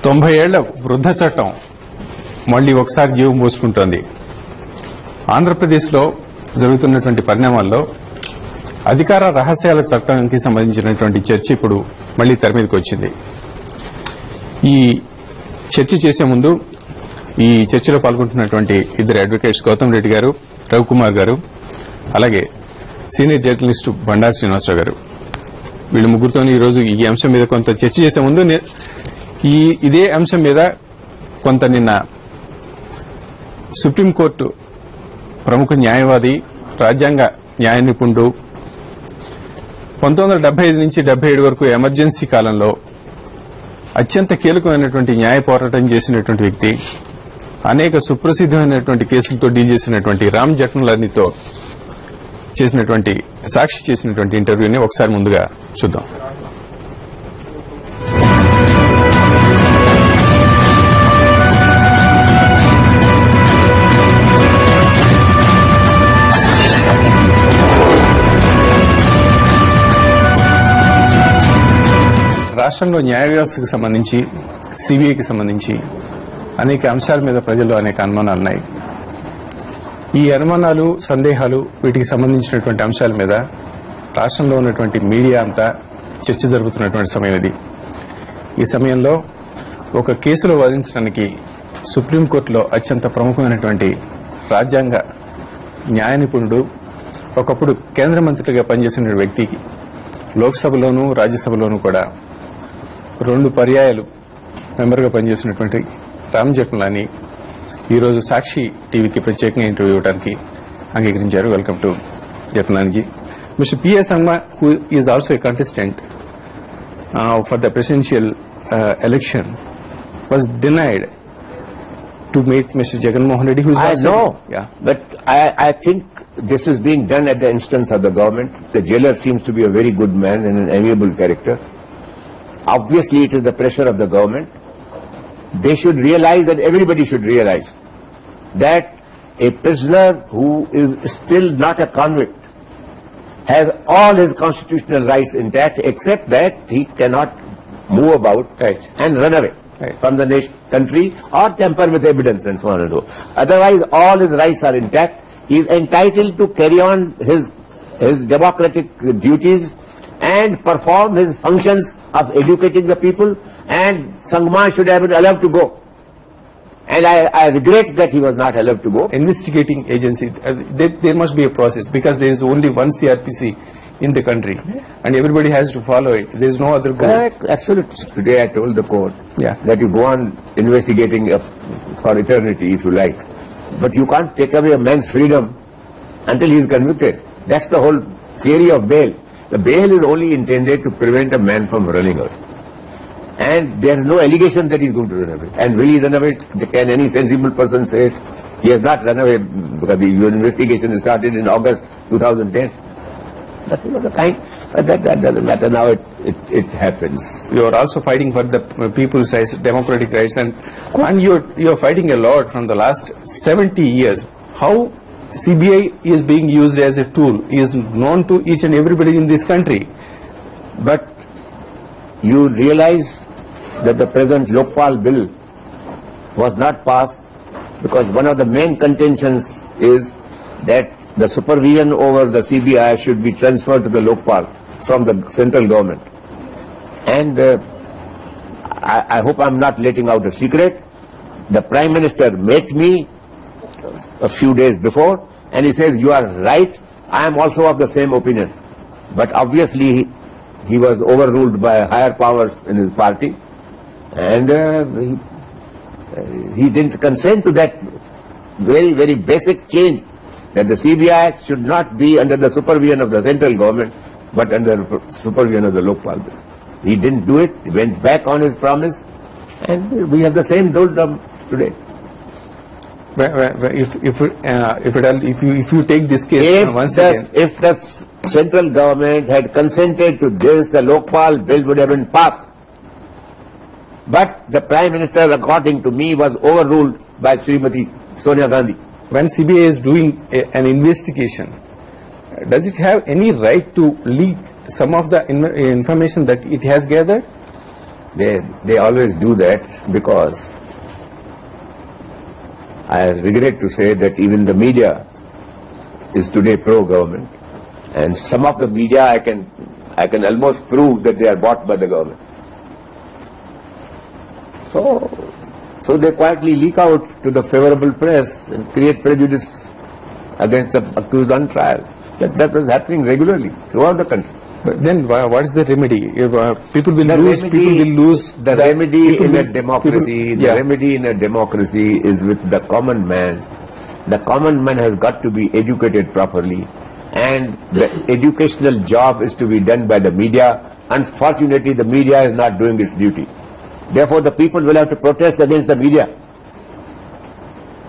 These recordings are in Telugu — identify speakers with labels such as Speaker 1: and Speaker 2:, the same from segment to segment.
Speaker 1: 90 ఏళ్ల వృద్ధ చట్టం మళ్లీ ఒకసారి జీవం పోసుకుంటోంది. ఆంధ్రప్రదేశ్లో జరుగుతున్నటువంటి పరిణామాల్లో అధికార రహస్యాల చట్టానికి సంబంధించినటువంటి చర్చ ఇప్పుడు మళ్లీ తెర మీదకి వచ్చింది. ఈ చర్చ చేసే ముందు ఈ చర్చలో పాల్గొంటున్నటువంటి ఇద్దరు అడ్వకేట్స్ గౌతమ్ రెడ్డి గారు, రవికుమార్ గారు, అలాగే సీనియర్ జర్నలిస్టు బండారు శ్రీనివాసరావు గారు, వీళ్ళు ముగ్గురుతో ఈ రోజు ఈ అంశం మీద కొంత చర్చ చేసే ముందు ఇదే అంశం మీద కొంత నిన్న సుప్రీంకోర్టు ప్రముఖ న్యాయవాది, రాజ్యాంగ న్యాయ నిపుణుడు, 1975 నుంచి 77 వరకు ఎమర్జెన్సీ కాలంలో అత్యంత కీలకమైనటువంటి న్యాయ పోరాటం చేసినటువంటి వ్యక్తి, అనేక సుప్రసిద్దమైనటువంటి కేసులతో డీల్ చేసినటువంటి రామ్ జెఠ్మలానీతో చేసినటువంటి సాక్షి చేసినటువంటి ఇంటర్వ్యూని ఒకసారి ముందుగా చూద్దాం. రాష్ట్రంలో న్యాయ వ్యవస్థకు సంబంధించి, సిబిఐకి సంబంధించి అనేక అంశాల మీద ప్రజల్లో అనేక అనుమానాలున్నాయి. ఈ అనుమానాలు, సందేహాలు, వీటికి సంబంధించినటువంటి అంశాల మీద రాష్ట్రంలో ఉన్నటువంటి మీడియా అంతా చర్చ జరుగుతున్నటువంటి సమయం ఇది. ఈ సమయంలో ఒక కేసులో వాదించడానికి సుప్రీంకోర్టులో అత్యంత ప్రముఖమైనటువంటి రాజ్యాంగ న్యాయ నిపుణుడు, ఒకప్పుడు కేంద్ర మంత్రిగా పనిచేసిన వ్యక్తికి లోక్సభలోనూ రాజ్యసభలోనూ కూడా 2 పర్యాయాలు మెంబర్గా పనిచేసినటువంటి రామ్ జెఠ్మలానీ ఈరోజు సాక్షి టీవీకి ప్రత్యేకంగా ఇంటర్వ్యూ ఇవ్వడానికి అంగీకరించారు. Welcome to Jethmalaniji. Mister P.S. Sangma, who is also a contestant for the presidential election, was denied to meet Mr. Jagan Mohan Reddy, who is also...
Speaker 2: I know,
Speaker 1: yeah.
Speaker 2: But I think this is being done at the instance of the government. The jailer seems to be a very good man and an amiable character. Obviously, it is the pressure of the government. They should realize, that everybody should realize, that a prisoner who is still not a convict has all his constitutional rights intact, except that he cannot move about and run away from the country or tamper with evidence and so on and so. Otherwise, all his rights are intact. He is entitled to carry on his democratic duties and perform his functions of educating the people, and Sangma should have been allowed to go. And I regret that he was not allowed to go.
Speaker 1: Investigating agency, there must be a process, because there is only one CRPC in the country, and everybody has to follow it. There is no other goal.
Speaker 2: Correct, absolutely. Today I told the court that you go on investigating for eternity, if you like. But you can't take away a man's freedom until he is convicted. That's the whole theory of bail. The bail is only intended to prevent a man from running away. And there is no allegation that he is going to run away. And will he run away? Can any sensible person say he has not run away because the investigation started in August 2010? Nothing of the kind. But that doesn't matter now. It happens.
Speaker 1: You are also fighting for the people's rights, democratic rights, and you are fighting a lot from the last 70 years. How CBI is being used as a tool is known to each and everybody in this country.
Speaker 2: But you realize that the present Lokpal bill was not passed because one of the main contentions is that the supervision over the CBI should be transferred to the Lokpal from the central government. And I hope I'm not letting out a secret. The Prime Minister met me a few days before, and he says, you are right, I am also of the same opinion. But obviously he was overruled by higher powers in his party, and he didn't consent to that very, very basic change, that the CBI should not be under the supervision of the central government, but under the supervision of the Lokpal. He didn't do it, he went back on his promise, and we have the same doldrum today.
Speaker 1: If you take this case once again,
Speaker 2: if the central government had consented to this, the Lokpal bill would have been passed. But the Prime Minister, according to me, was overruled by Srimati Sonia Gandhi.
Speaker 1: When CBI is doing an investigation, does it have any right to leak some of the information that it has gathered?
Speaker 2: They always do that because I regret to say that even the media is today pro-government, and some of the media I can almost prove that they are bought by the government. So they quietly leak out to the favorable press and create prejudice against the accused on trial. That was happening regularly throughout the country.
Speaker 1: But then what is the remedy? If, people will
Speaker 2: The
Speaker 1: lose.
Speaker 2: remedy-
Speaker 1: People will lose.
Speaker 2: The remedy
Speaker 1: people
Speaker 2: in a
Speaker 1: will-
Speaker 2: democracy,
Speaker 1: people-
Speaker 2: the
Speaker 1: yeah.
Speaker 2: remedy in a democracy is with the common man. The common man has got to be educated properly, and the educational job is to be done by the media. Unfortunately, the media is not doing its duty. Therefore, the people will have to protest against the media.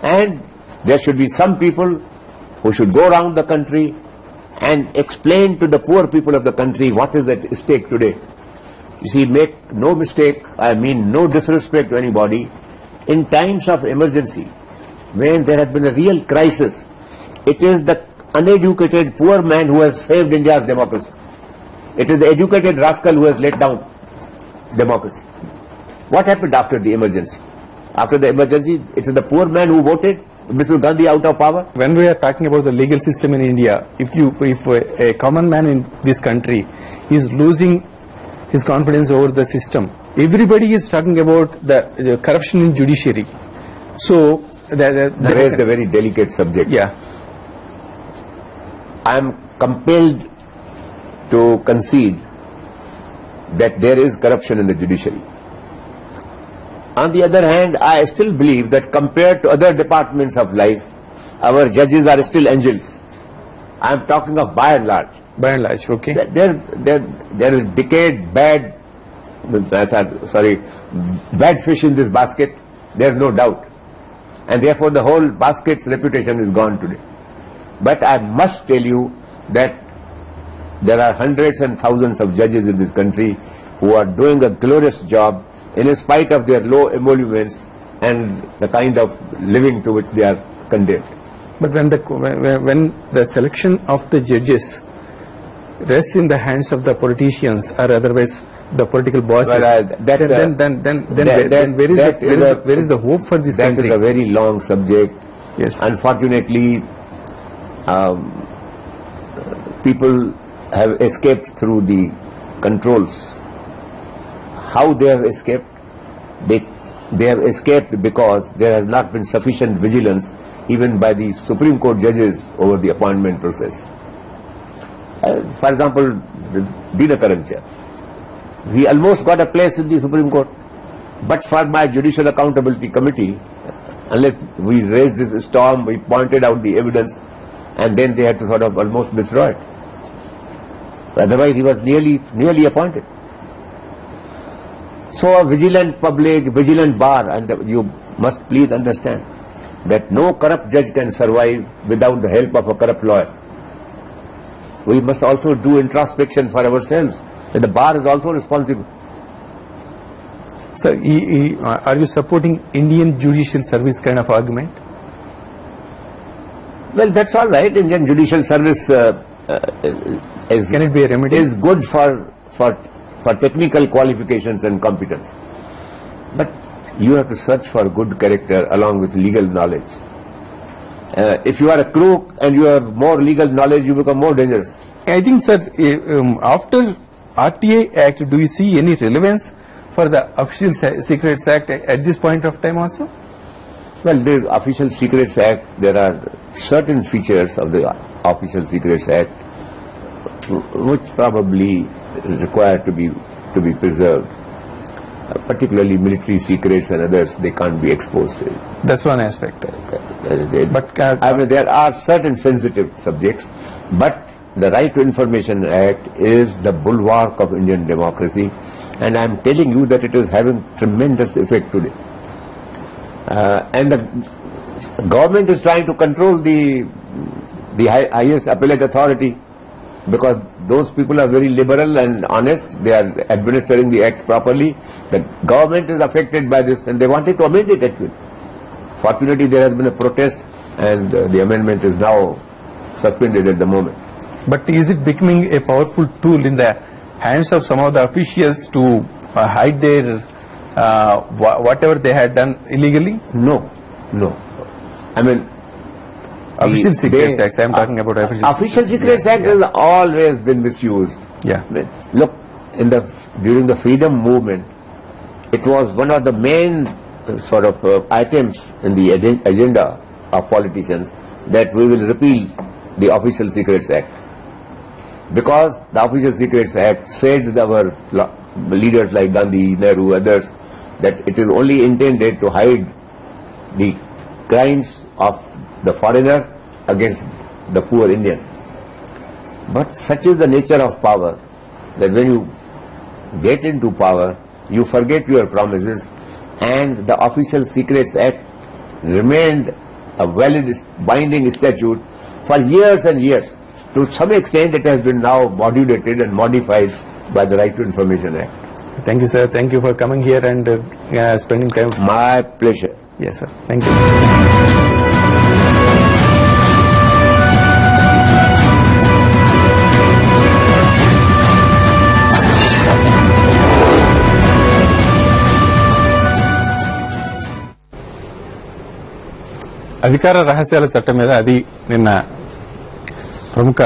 Speaker 2: And there should be some people who should go around the country and explain to the poor people of the country what is at stake today. You see, make no mistake, I mean no disrespect to anybody, in times of emergency, when there has been a real crisis, it is the uneducated poor man who has saved India's democracy. It is the educated rascal who has let down democracy. What happened after the emergency? After the emergency, it is the poor man who voted Mr. Gandhi out of power.
Speaker 1: When we are talking about the legal system in India, if a common man in this country is losing his confidence over the system, everybody is talking about the corruption in judiciary. So
Speaker 2: Raised a very delicate subject.
Speaker 1: yeah.
Speaker 2: I am compelled to concede that there is corruption in the judiciary. On the other hand, I still believe that compared to other departments of life, our judges are still angels. I am talking of by and large.
Speaker 1: By and large, okay.
Speaker 2: There is decayed bad fish in this basket, there is no doubt. And therefore the whole basket's reputation is gone today. But I must tell you that there are hundreds and thousands of judges in this country who are doing a glorious job in spite of their low emoluments and the kind of living to which they are condemned.
Speaker 1: But when the selection of the judges rests in the hands of the politicians or otherwise the political bosses, then where is the hope for this country?
Speaker 2: That is a very long subject.
Speaker 1: Yes.
Speaker 2: Unfortunately, people have escaped through the controls. How they have escaped? They have escaped because there has not been sufficient vigilance even by the Supreme Court judges over the appointment process. For example, Dina Karancha. He almost got a place in the Supreme Court. But for my Judicial Accountability Committee, unless we raised this storm, we pointed out the evidence, and then they had to sort of almost withdraw it. Otherwise, he was nearly appointed. So a vigilant public, vigilant bar, and you must please understand that no corrupt judge can survive without the help of a corrupt lawyer. We must also do introspection for ourselves. And the bar is also responsible.
Speaker 1: So, are you supporting Indian Judicial Service kind of argument?
Speaker 2: Well, that's all right. Indian Judicial Service
Speaker 1: Can it be a remedy?
Speaker 2: is good for technical qualifications and competence. But you have to search for good character along with legal knowledge. If you are a crook and you have more legal knowledge, you become more dangerous.
Speaker 1: I think, sir, after RTA Act, do you see any relevance for the Official Secrets Act at this point of time also?
Speaker 2: Well, the Official Secrets Act, there are certain features of the Official Secrets Act which probably require to be preserved. Particularly military secrets and others, they can't be exposed.
Speaker 1: That's one aspect. But
Speaker 2: I mean, there are certain sensitive subjects, but the Right to Information Act is the bulwark of Indian democracy, and I am telling you that it is having tremendous effect today. And the government is trying to control the highest appellate authority, because those people are very liberal and honest. They are administering the act properly. The government is affected by this and they wanted to amend it actually. Fortunately, there has been a protest and the amendment is now suspended at the moment.
Speaker 1: But is it becoming a powerful tool in the hands of some of the officials to hide their whatever they had done illegally?
Speaker 2: No. I mean,
Speaker 1: Official Secrets Act. I am talking about
Speaker 2: Official Secrets Act has always been misused.
Speaker 1: Yeah.
Speaker 2: Look, during the freedom movement, it was one of the main sort of items in the agenda of politicians that we will repeal the Official Secrets Act. Because the Official Secrets Act said our leaders like Gandhi, Nehru, others, that it is only intended to hide the crimes of the foreigner against the poor Indian. But such is the nature of power that when you get into power, you forget your promises, and the Official Secrets Act remained a valid binding statute for years and years. To some extent it has been now modulated and modified by the Right to Information Act.
Speaker 1: Thank you, sir. Thank you for coming here and spending time.
Speaker 2: My pleasure.
Speaker 1: Yes, sir. Thank you. అధికార రహస్యాల చట్టం మీద అది నిన్న ప్రముఖ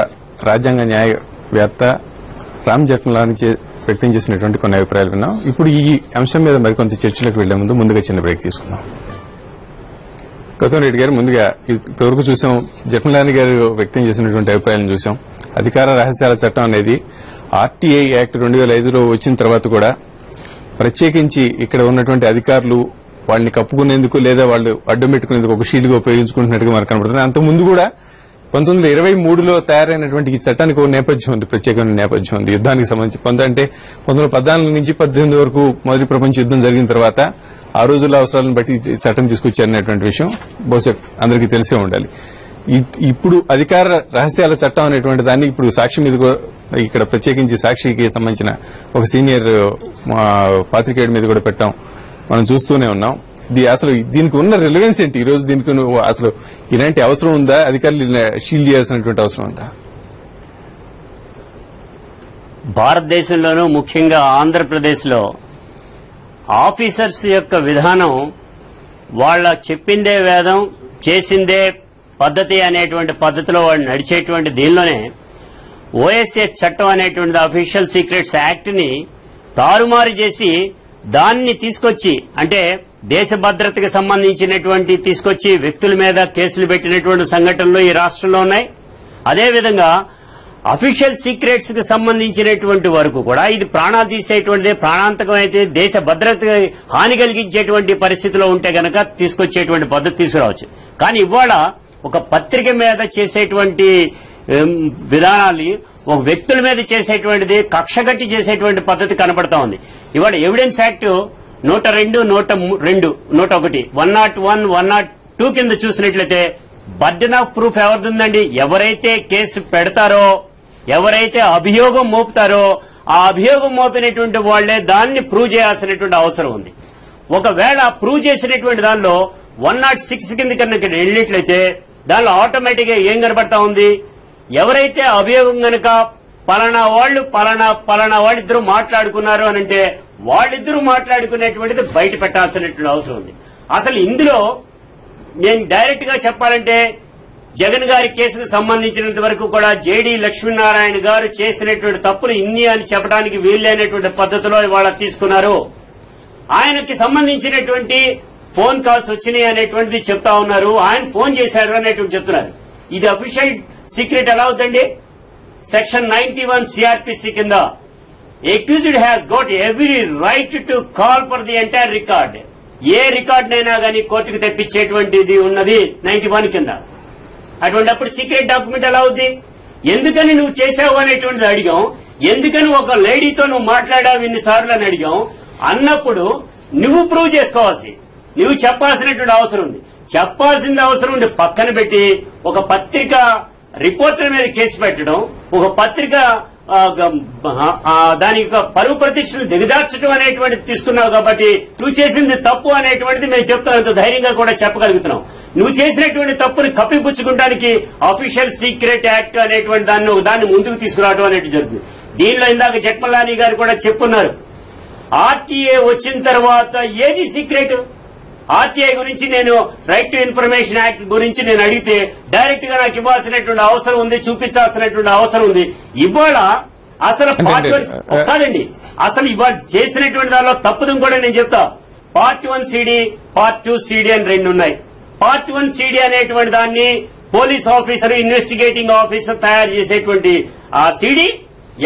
Speaker 1: రాజ్యాంగ న్యాయవేత్త రామ్ జెఠ్మలాని వ్యక్తం చేసినటువంటి కొన్ని అభిప్రాయాలు విన్నాం. ఇప్పుడు ఈ అంశం మీద మరికొంత చర్చలకు వెళ్లే ముందు ముందుగా చిన్న బ్రేక్ తీసుకుందాం. గౌతమ్ రెడ్డి గారు, ముందుగా ఇప్పటివరకు చూసాం జెఠ్మలాని గారు వ్యక్తం చేసినటువంటి అభిప్రాయాలను చూసాం. అధికార రహస్యాల చట్టం అనేది ఆర్టీఐ యాక్ట్ 2005లో వచ్చిన తర్వాత కూడా ప్రత్యేకించి ఇక్కడ ఉన్నటువంటి అధికారులు వాళ్ళని కప్పుకునేందుకు లేదా వాళ్ళు అడ్డం పెట్టుకునేందుకు ఒక షీల్డ్గా ఉపయోగించుకుంటున్నట్టుగా మనకు కనబడుతుంది. అంతకుముందు కూడా 1923లో తయారైనటువంటి ఈ చట్టానికి ఒక నేపథ్యం ఉంది, ప్రత్యేకమైన నేపథ్యం ఉంది. యుద్ధానికి సంబంధించి అంటే 1914 నుంచి 18 వరకు మొదటి ప్రపంచ యుద్దం జరిగిన తర్వాత ఆ రోజుల్లో అవసరాలను బట్టి చట్టం తీసుకొచ్చారనేటువంటి విషయం బహుశా అందరికీ తెలిసే ఉండాలి. ఇప్పుడు అధికార రహస్యాల చట్టం అనేటువంటి దాన్ని ఇప్పుడు సాక్షి మీద ఇక్కడ ప్రత్యేకించి సాక్షికి సంబంధించిన ఒక సీనియర్ పాత్రికేయుడి మీద కూడా పెట్టాం, మనం చూస్తూనే ఉన్నాం. అసలు దీనికి ఉన్న రిలవెన్స్ ఏంటి? ఈ రోజు దీనికి అసలు ఇలాంటి అవసరం ఉందా? అధికారులు షీల్డ్ చేయాల్సినటువంటి అవసరం ఉందా?
Speaker 3: భారతదేశంలోనూ ముఖ్యంగా ఆంధ్రప్రదేశ్లో ఆఫీసర్స్ యొక్క విధానం వాళ్ళ చెప్పిందే వేదం చేసిందే పద్ధతి అనేటువంటి పద్ధతిలో వాళ్ళు నడిచేటువంటి దీనిలోనే ఓఎస్ఎస్ చట్టం అనేటువంటి అఫీషియల్ సీక్రెట్స్ యాక్ట్ ని తారుమారు చేసి దాన్ని తీసుకొచ్చి, అంటే దేశ భద్రతకు సంబంధించినటువంటి తీసుకొచ్చి వ్యక్తుల మీద కేసులు పెట్టినటువంటి సంఘటనలు ఈ రాష్ట్రంలో ఉన్నాయి. అదేవిధంగా అఫీషియల్ సీక్రెట్స్ కు సంబంధించినటువంటి వరకు కూడా ఇది ప్రాణాలు తీసేటువంటిదే, ప్రాణాంతకం అయితే దేశ భద్రతకు హాని కలిగించేటువంటి పరిస్థితిలో ఉంటే గనక తీసుకొచ్చేటువంటి పద్ధతి తీసుకురావచ్చు. కానీ ఇవాళ ఒక పత్రిక మీద చేసేటువంటి విధానాలు ఒక వ్యక్తుల మీద చేసేటువంటిది కక్షగట్టి చేసేటువంటి పద్ధతి కనబడతా ఉంది. ఇవాళ ఎవిడెన్స్ యాక్ట్ 102, 101, 101, 102 కింద చూసినట్లయితే బర్డెన్ ఆఫ్ ప్రూఫ్ ఎవరిదిందండి? ఎవరైతే కేసు పెడతారో, ఎవరైతే అభియోగం మోపుతారో ఆ అభియోగం మోపినటువంటి వాళ్లే దాన్ని ప్రూవ్ చేయాల్సినటువంటి అవసరం ఉంది. ఒకవేళ ప్రూవ్ చేసినటువంటి దానిలో 106 కింద కనుక వెళ్ళినట్లయితే దానిలో ఆటోమేటిక్ గా ఏం కనబడతా ఉంది? ఎవరైతే అభియోగం గనక పలానా వాళ్ళిద్దరూ మాట్లాడుకున్నారు అని అంటే వాళ్ళిద్దరూ మాట్లాడుకునేటువంటిది బయట పెట్టాల్సినటువంటి అవసరం ఉంది. అసలు ఇందులో నేను డైరెక్ట్ గా చెప్పాలంటే జగన్ గారి కేసుకు సంబంధించినంత వరకు కూడా జేడీ లక్ష్మీనారాయణ గారు చేసినటువంటి తప్పులు ఇన్ని అని చెప్పడానికి వీల్లేనటువంటి పద్ధతిలో ఇవాళ తీసుకున్నారు. ఆయనకి సంబంధించినటువంటి ఫోన్ కాల్స్ వచ్చినాయి అనేటువంటిది చెప్తా ఉన్నారు. ఆయన ఫోన్ చేశారు అనేటువంటి చెప్తున్నారు. ఇది అఫీషియల్ సీక్రెట్ ఎలా అవుతుందండి? సెక్షన్ 91 సిఆర్పిసి కింద accused has got every right to call for the entire record. ఏ రికార్డునైనా గానీ కోర్టుకు తెప్పించేటువంటిది ఉన్నది 91 కింద. అటువంటిప్పుడు సీక్రెట్ డాక్యుమెంట్ ఎలా అవుద్ది? ఎందుకని నువ్వు చేసావు అనేటువంటిది అడిగాం. ఎందుకని ఒక లేడీతో నువ్వు మాట్లాడావు ఇన్నిసార్లు అని అడిగాం. అన్నప్పుడు నువ్వు ప్రూవ్ చేసుకోవాల్సి, నువ్వు చెప్పాల్సినటువంటి అవసరం ఉంది. చెప్పాల్సిన అవసరం ఉండి పక్కన పెట్టి ఒక పత్రిక రిపోర్టర్ మీద కేసు పెట్టడం, ఒక పత్రిక దాని యొక్క పరువు ప్రతిష్టలు దిగజార్చడం అనేటువంటిది తీసుకున్నావు. కాబట్టి నువ్వు చేసింది తప్పు అనేటువంటిది మేము చెప్తాం, ఇంత ధైర్యంగా కూడా చెప్పగలుగుతున్నాం. నువ్వు చేసినటువంటి తప్పుని కప్పిపుచ్చుకోవడానికి అఫీషియల్ సీక్రెట్ యాక్ట్ అనేటువంటి దాన్ని ముందుకు తీసుకురావడం అనేది జరుగుతుంది. దీనిలో ఇందాక జెట్మలానీ గారు కూడా చెప్పున్నారు. ఆర్టీఏ వచ్చిన తర్వాత ఏది సీక్రెట్? ఆర్టీఐ గురించి నేను రైట్ టు ఇన్ఫర్మేషన్ యాక్ట్ గురించి నేను అడిగితే డైరెక్ట్ గా నాకు ఇవ్వాల్సినటువంటి అవసరం ఉంది, చూపించాల్సినటువంటి అవసరం ఉంది. ఇవాళ అసలు పార్ట్ 1 కాదండి, అసలు ఇవాళ చేసినటువంటి దానిలో తప్పుదని కూడా నేను చెప్తా. పార్ట్ 1 సిడి, పార్ట్ 2 సిడి అని రెండు ఉన్నాయి. పార్ట్ 1 సిడి అనేటువంటి దాన్ని పోలీస్ ఆఫీసర్, ఇన్వెస్టిగేటింగ్ ఆఫీసర్ తయారు చేసేటువంటి ఆ సిడి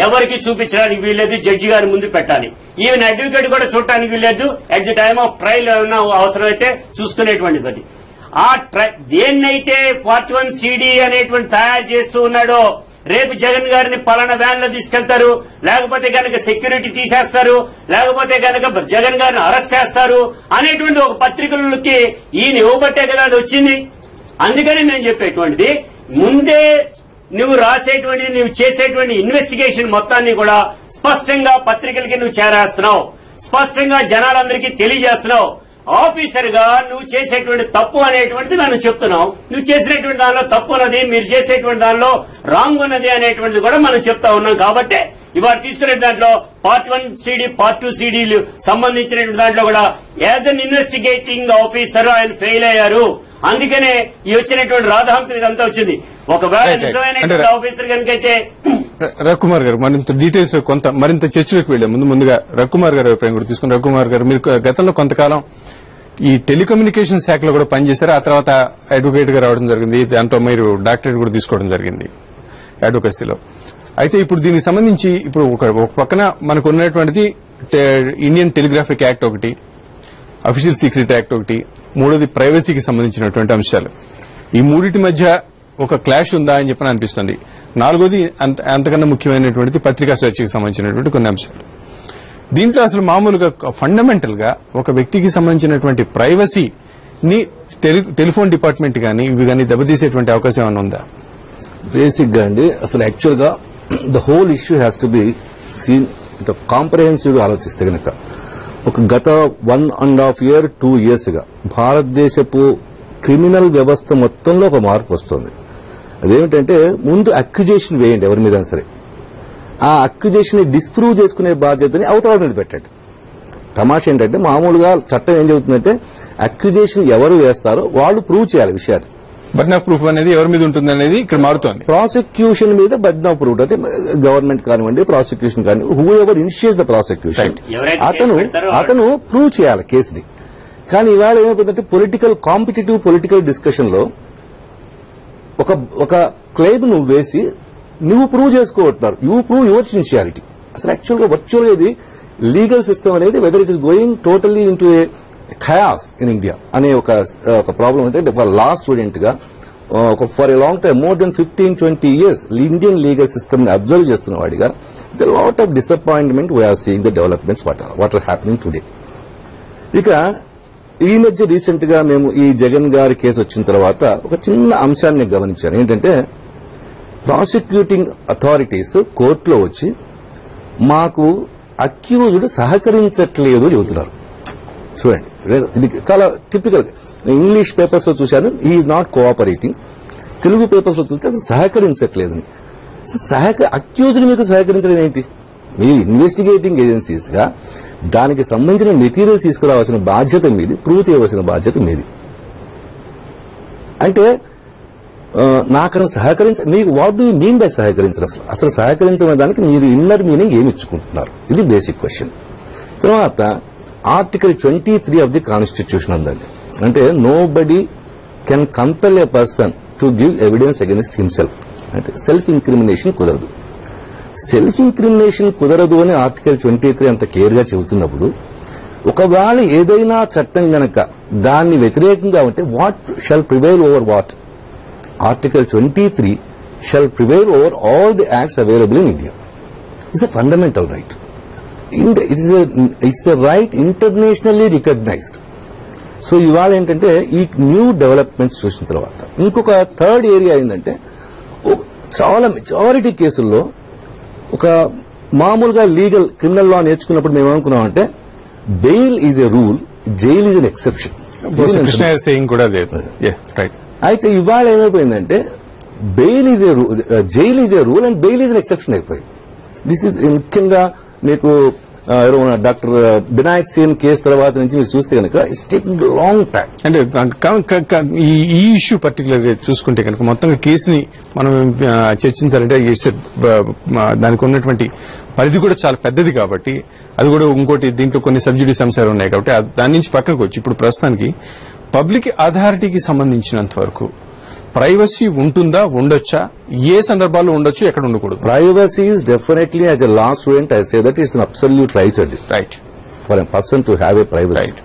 Speaker 3: ఎవరికి చూపించడానికి వీల్లేదు, జడ్జి గారి ముందు పెట్టాలి. ఈవెన్ అడ్వకేట్ కూడా చూడటానికి వీల్లేదు. At the time of trial ఏమైనా అవసరమైతే చూసుకునేటువంటిది. ఆ దేన్నైతే పార్ట్ 1 సిడి అనేటువంటి తయారు చేస్తూ ఉన్నాడో, రేపు జగన్ గారిని పలానా వ్యాన్ లో తీసుకెళ్తారు, లేకపోతే గనక సెక్యూరిటీ తీసేస్తారు, లేకపోతే గనక జగన్ గారిని అరెస్ట్ చేస్తారు అనేటువంటి ఒక పత్రికలకి ఈయన ఇవ్వబట్టే కదా అది వచ్చింది. అందుకని నేను చెప్పేటువంటిది, ముందే నువ్వు రాసేటువంటి, నువ్వు చేసేటువంటి ఇన్వెస్టిగేషన్ మొత్తాన్ని కూడా స్పష్టంగా పత్రికలకి నువ్వు చేరేస్తున్నావు, స్పష్టంగా జనాలందరికీ తెలియజేస్తున్నావు. ఆఫీసర్ గా నువ్వు చేసేటువంటి తప్పు అనేటువంటిది నన్ను చెప్తున్నావు. నువ్వు చేసినటువంటి దానిలో తప్పు ఉన్నది, మీరు చేసేటువంటి దానిలో రాంగ్ ఉన్నది అనేటువంటిది కూడా మనం చెప్తా ఉన్నాం. కాబట్టి ఇవాళ తీసుకునే దాంట్లో పార్ట్ 1 సిడి, పార్ట్ 2 సిడీలు సంబంధించినటువంటి దాంట్లో కూడా యాజ్ అన్ ఇన్వెస్టిగేటింగ్ ఆఫీసర్ ఆయన ఫెయిల్ అయ్యారు. అందుకనే ఈ వచ్చినటువంటి రాధాంతం ఇదంతా వచ్చింది. ఒకవేళ నిజమైనటువంటి ఆఫీసర్ కనుకైతే
Speaker 1: రవికుమార్ గారు మరింత డీటెయిల్స్ మరింత చర్చలోకి వెళ్లే ముందుగా రవికుమార్ గారు అభిప్రాయం కూడా తీసుకుని, రవికుమార్ గారు మీరు గతంలో కొంతకాలం ఈ టెలికమ్యూనికేషన్ శాఖలో కూడా పనిచేశారు. ఆ తర్వాత అడ్వకేట్ గా రావడం జరిగింది. దాంట్లో మీరు డాక్టరేట్ కూడా తీసుకోవడం జరిగింది అడ్వకసీలో. అయితే ఇప్పుడు దీనికి సంబంధించి ఇప్పుడు ఒక పక్కన మనకు ఉన్నటువంటిది ఇండియన్ టెలిగ్రాఫిక్ యాక్ట్ ఒకటి, అఫీషియల్ సీక్రెట్ యాక్ట్ ఒకటి, మూడోది ప్రైవసీకి సంబంధించినటువంటి అంశాలు. ఈ మూడింటి మధ్య ఒక క్లాష్ ఉందా అని చెప్పని అనిపిస్తుంది. నాలుగోది అంతకన్నా ముఖ్యమైనటువంటిది పత్రికా స్వేచ్ఛకి సంబంధించినటువంటి కొన్ని అంశాలు. దీంట్లో అసలు మామూలుగా ఫండమెంటల్ గా ఒక వ్యక్తికి సంబంధించినటువంటి ప్రైవసీని టెలిఫోన్ డిపార్ట్మెంట్ గానీ ఇవి గానీ దెబ్బతీసేటువంటి అవకాశం ఏమైనా ఉందా?
Speaker 4: బేసిక్ గా అండి, అసలు యాక్చువల్ గా the whole issue has to be seen comprehensive గా ఆలోచిస్తే కనుక ఒక గత 1.5 year 2 years గా భారతదేశపు క్రిమినల్ వ్యవస్థ మొత్తంలో ఒక మార్పు వస్తుంది. అదేమిటంటే ముందు అక్యుజేషన్ వేయండి ఎవరి మీద సరే, ఆ అక్యుజేషన్ ని డిస్ప్రూవ్ చేసుకునే బాధ్యతని అవతల మీద పెట్టండి. తమాషా ఏంటంటే మామూలుగా చట్టం ఏం చెబుతుందంటే అక్యుజేషన్ ఎవరు వేస్తారో వాళ్ళు ప్రూవ్ చేయాలి విషయాలు.
Speaker 1: బర్న్ ఆఫ్ ప్రూఫ్ అనేది ఎవరి మీద ఉంటుంది అనేది ఇక్కడ మారుతోంది.
Speaker 4: ప్రాసిక్యూషన్ మీద బర్న్ ఆఫ్ ప్రూఫ్ అంటే గవర్నమెంట్ కానివ్వండి, ప్రాసిక్యూషన్ కానివ్వండి, who ever initiates the prosecution అతను ప్రూవ్ చేయాలి కేసుని. కానీ ఇవాళ ఏమైపోతుందంటే కాంపిటేటివ్ పొలిటికల్ డిస్కషన్ లో ఒక క్లెయిమ్ నువ్వు వేసి నువ్వు ప్రూవ్ చేసుకోవట్న్నారు, యూ ప్రూవ్ యువర్ సిన్సియారిటీ. అసలు యాక్చువల్ గా వర్చువల్ గా ఇది లీగల్ సిస్టమ్ అనేది whether it is going totally into a chaos in India అనే ఒక ప్రాబ్లం అయితే ఒక లా స్టూడెంట్ గా for a long time more than 15-20 years Indian legal system ని అబ్జర్వ్ చేస్తున్న వాడిగా the lot of disappointment we are seeing the developments what are happening today. ఇక ఈ మధ్య రీసెంట్ గా మేము ఈ జగన్ గారి కేసు వచ్చిన తర్వాత ఒక చిన్న అంశాన్ని గమనించాను. ఏంటంటే ప్రాసిక్యూటింగ్ అథారిటీస్ కోర్టులో వచ్చి మాకు అక్యూజ్డ్ సహకరించట్లేదు చెబుతున్నారు. చూడండి, ఇది చాలా టిపికల్. ఇంగ్లీష్ పేపర్స్ లో చూశాను is not cooperating, Telugu papers లో చూస్తే అసలు సహకరించట్లేదు. అక్యూజ్డ్ మీకు సహకరించడం ఏంటి? మీరు ఇన్వెస్టిగేటింగ్ ఏజెన్సీస్ గా దానికి సంబంధించిన మెటీరియల్ తీసుకురావాల్సిన బాధ్యత మీది, ప్రూవ్ చేయవలసిన బాధ్యత మీది. అంటే నాకన్నా మీకు what do you mean by సహకరించడం? అసలు సహకరించడం దానికి మీరు ఇన్నర్ మీనింగ్ ఏమి ఇచ్చుకుంటున్నారు? ఇది బేసిక్ క్వశ్చన్. తర్వాత ఆర్టికల్ 23 ఆఫ్ ది కాన్స్టిట్యూషన్ ఉందండి. అంటే nobody can compel a person to give evidence against himself. అంటే సెల్ఫ్ ఇంక్రిమినేషన్ కుదరదు. సెల్ఫ్ ఇంక్రిమినేషన్ కుదరదు అని ఆర్టికల్ 23 అంత కేర్ గా చెబుతున్నప్పుడు ఒకవేళ ఏదైనా చట్టం గనక దాన్ని వ్యతిరేకంగా ఉంటే what shall prevail over what? Article 23 shall prevail over all the acts available in India. It's a fundamental right. It's a right internationally recognised. So ఇవాళ ఏంటంటే ఈ న్యూ డెవలప్మెంట్స్ చూసిన తర్వాత ఇంకొక థర్డ్ ఏరియా ఏంటంటే చాలా మెజారిటీ కేసుల్లో ఒక మామూలుగా లీగల్ క్రిమినల్ లా నేర్చుకున్నప్పుడు మేము ఏమనుకున్నామంటే bail is a rule, jail is an exception. అయితే ఇవాళ ఏమైపోయిందంటే jail is a rule and bail is an exception అయిపోయింది. దిస్ ఈజ్ ముఖ్యంగా మీకు డాక్టర్ వినాయక్ సేన్ కేసు తర్వాత నుంచి మీరు చూస్తే కనుక ఇట్స్ టేకింగ్ లాంగ్ టైం.
Speaker 1: అంటే ఈ ఇష్యూ పర్టికులర్ గా చూసుకుంటే కనుక మొత్తంగా కేసుని మనం చర్చించాలంటే దానికి ఉన్నటువంటి పరిధి కూడా చాలా పెద్దది కాబట్టి, అది కూడా ఇంకోటి దీంట్లో కొన్ని సబ్సిడీస్ అంశాలు ఉన్నాయి కాబట్టి దాని నుంచి పక్కకు వచ్చి ఇప్పుడు ప్రస్తుతానికి పబ్లిక్ అథారిటీకి సంబంధించినంత వరకు ప్రైవసీ ఉంటుందా, ఉండొచ్చా, ఏ సందర్భాల్లో ఉండొచ్చు, ఎక్కడ ఉండకూడదు?
Speaker 4: Privacy is definitely as a law student I say that it's an absolute right అండి,
Speaker 1: right,
Speaker 4: for a person to have a privacy.
Speaker 1: Right.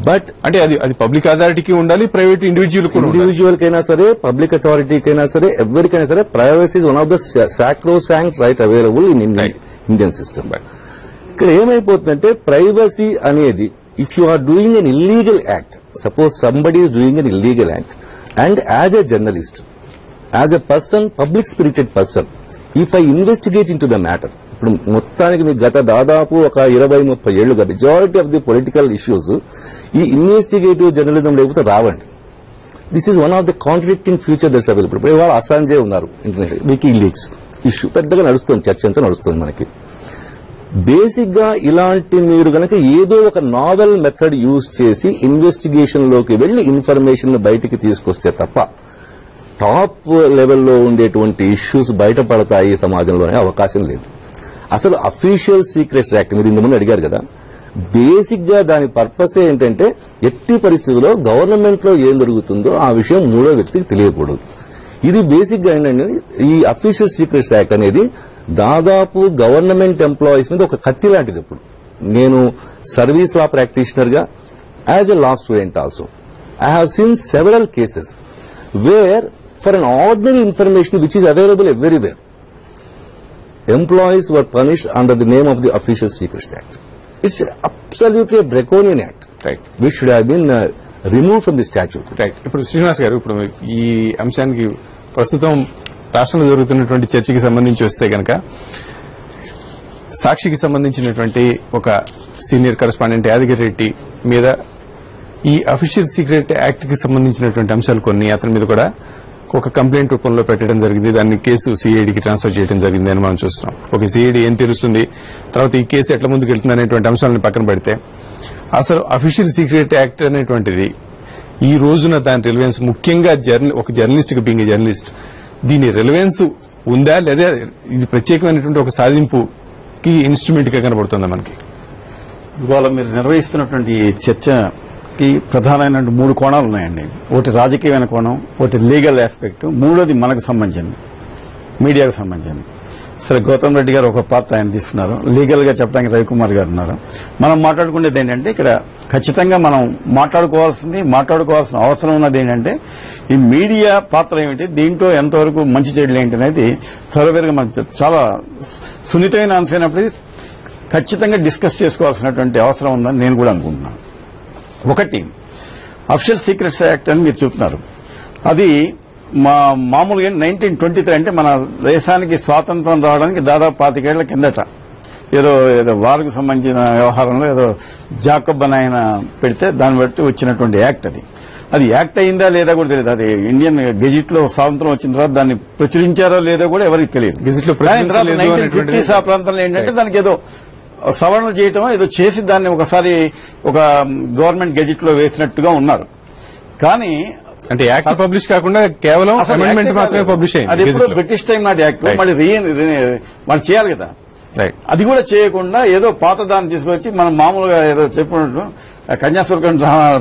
Speaker 1: But అంటే అది పబ్లిక్ అథారిటీకి ఉండాలి, ప్రైవేట్
Speaker 4: ఇండివిజువల్ కైనా సరే, పబ్లిక్ అథారిటీకైనా సరే, ఎవరికైనా సరే privacy is one of the sacrosanct right available in Indian system. ఇక్కడ ఏమైపోతుందంటే ప్రైవసీ అనేది, if you are doing an illegal act, suppose somebody is doing an illegal act, and as a journalist, as a person, public spirited person, if I investigate into the matter, ఇప్పుడు మొత్తానికి మీకు గత దాదాపు ఒక 20-30 ఏళ్లుగా majority of the political issues ఈ ఇన్వెస్టిగేటివ్ జర్నలిజం లేకపోతే రావండి. This is one of the contradicting future that's available. ఇప్పుడు ఇవాళ అసాంజే ఉన్నారు, ఇంటర్నెట్ వికీలీక్స్ ఇష్యూ పెద్దగా నడుస్తుంది, చర్చ అంతా నడుస్తుంది మనకి. బేసిక్ గా ఇలాంటి మీరు గనక ఏదో ఒక నావెల్ మెథడ్ యూజ్ చేసి ఇన్వెస్టిగేషన్ లోకి వెళ్లి ఇన్ఫర్మేషన్ బయటికి తీసుకొస్తే తప్ప టాప్ లెవెల్లో ఉండేటువంటి ఇష్యూస్ బయటపడతాయి సమాజంలోనే అవకాశం లేదు. అసలు అఫీషియల్ సీక్రెట్స్ యాక్ట్ మీరు ఇంతకుముందు అడిగారు కదా, బేసిక్ గా దాని పర్పస్ ఏంటంటే ఎట్టి పరిస్థితుల్లో గవర్నమెంట్ లో ఏం జరుగుతుందో ఆ విషయం మూడో వ్యక్తికి తెలియకూడదు. ఇది బేసిక్ గా ఏంటంటే ఈ అఫీషియల్ సీక్రెట్స్ యాక్ట్ అనేది దాదాపు గవర్నమెంట్ ఎంప్లాయీస్ మీద ఒక కత్తి లాంటిది. ఇప్పుడు నేను సర్వీస్ లా ప్రాక్టీషనర్ గా, as a law student also, I have seen several cases where for an ordinary information which is available everywhere, employees were punished under the name of the official secrets act. It's absolutely draconian act which should have been remove from the statute.
Speaker 1: Right. ఇప్పుడు శ్రీనివాస్ గారు, ఇప్పుడు ఈ అంశానికి ప్రస్తుతం రాష్ట్రంలో జరుగుతున్నటువంటి చర్చకి సంబంధించి వస్తే కనుక సాక్షికి సంబంధించినటువంటి ఒక సీనియర్ కరెస్పాండెంట్ యాదగిరి రెడ్డి మీద ఈ అఫీషియల్ సీక్రెట్ యాక్ట్ కి సంబంధించినటువంటి అంశాలు కొన్ని అతని మీద కూడా ఒక కంప్లైంట్ రూపంలో పెట్టడం జరిగింది. దాన్ని కేసు సిఐడికి ట్రాన్స్ఫర్ చేయడం జరిగింది అని మనం చూస్తున్నాం. ఓకే, సిఐడి ఏం తెలుస్తుంది, తర్వాత ఈ కేసు ఎట్లా ముందుకు వెళ్తుంది అనేటువంటి అంశాలను పక్కన పెడితే అసలు అఫీషియల్ సీక్రెట్ యాక్ట్ అనేటువంటిది ఈ రోజున దాని రిలవెన్స్ ముఖ్యంగా ఒక జర్నలిస్ట్ కి బీయింగ్ జర్నలిస్ట్ దీని రిలవెన్స్ ఉందా, లేదా ఇది ప్రత్యేకమైనటువంటి ఒక సాధింపుకి ఇన్స్ట్రుమెంట్ గా కనబడుతుందా మనకి?
Speaker 5: ఇవాళ మీరు నిర్వహిస్తున్నటువంటి చర్చకి ప్రధానమైన 3 కోణాలు ఉన్నాయండి. ఒకటి రాజకీయమైన కోణం, ఒకటి లీగల్ ఆస్పెక్ట్, మూడోది మనకు సంబంధించింది, మీడియాకు సంబంధించింది. సరే, గౌతమ్ రెడ్డి గారు ఒక పార్ట్ ఆయన తీసుకున్నారు, లీగల్ గా చెప్పడానికి రవికుమార్ గారు ఉన్నారు. మనం మాట్లాడుకునేది ఏంటంటే ఇక్కడ ఖచ్చితంగా మనం మాట్లాడుకోవాల్సిన అవసరం ఉన్నది ఏంటంటే ఈ మీడియా పాత్ర ఏమిటి, దీంట్లో ఎంతవరకు మంచి చెడులు ఏంటి అనేది త్వరగా మనం చాలా సున్నితమైన అంశం అయినప్పుడు ఖచ్చితంగా డిస్కస్ చేసుకోవాల్సినటువంటి అవసరం ఉందని నేను కూడా అనుకుంటున్నాను. ఒకటి, అఫీషియల్ సీక్రెట్స్ యాక్ట్ అని మీరు చెప్తున్నారు. అది మామూలుగా 1923 అంటే మన దేశానికి స్వాతంత్రం రావడానికి దాదాపు 25 ఏళ్ల కిందట ఏదో వారికి సంబంధించిన వ్యవహారంలో ఏదో జాకబ్ అని ఆయన పెడితే దాన్ని బట్టి వచ్చినటువంటి యాక్ట్. అది యాక్ట్ అయిందా లేదా కూడా తెలియదు. అది ఇండియన్ గెజిట్ లో స్వాతంత్రం వచ్చిన తర్వాత దాన్ని ప్రచురించారో లేదో కూడా ఎవరికి తెలియదు.
Speaker 1: గెజిట్ లో
Speaker 5: 1950s ఆ ప్రాంతంలో ఏంటంటే దానికి ఏదో సవరణ చేయటం ఏదో చేసి దాన్ని ఒకసారి ఒక గవర్నమెంట్ గెజిట్ లో వేసినట్టుగా ఉన్నారు. కానీ
Speaker 1: అంటే యాక్ట్ పబ్లిష్ కాకుండా కేవలం అమెండ్మెంట్ మాత్రమే పబ్లిష్ అయింది.
Speaker 5: అది ఎప్పుడు బ్రిటిష్ టైం నాటి యాక్ట్, మళ్ళీ వాళ్ళు చేయాలి కదా, అది కూడా చేయకుండా ఏదో పాత దాన్ని తీసుకొచ్చి మనం మామూలుగా ఏదో చెప్పినట్టు కన్యాశుల్కం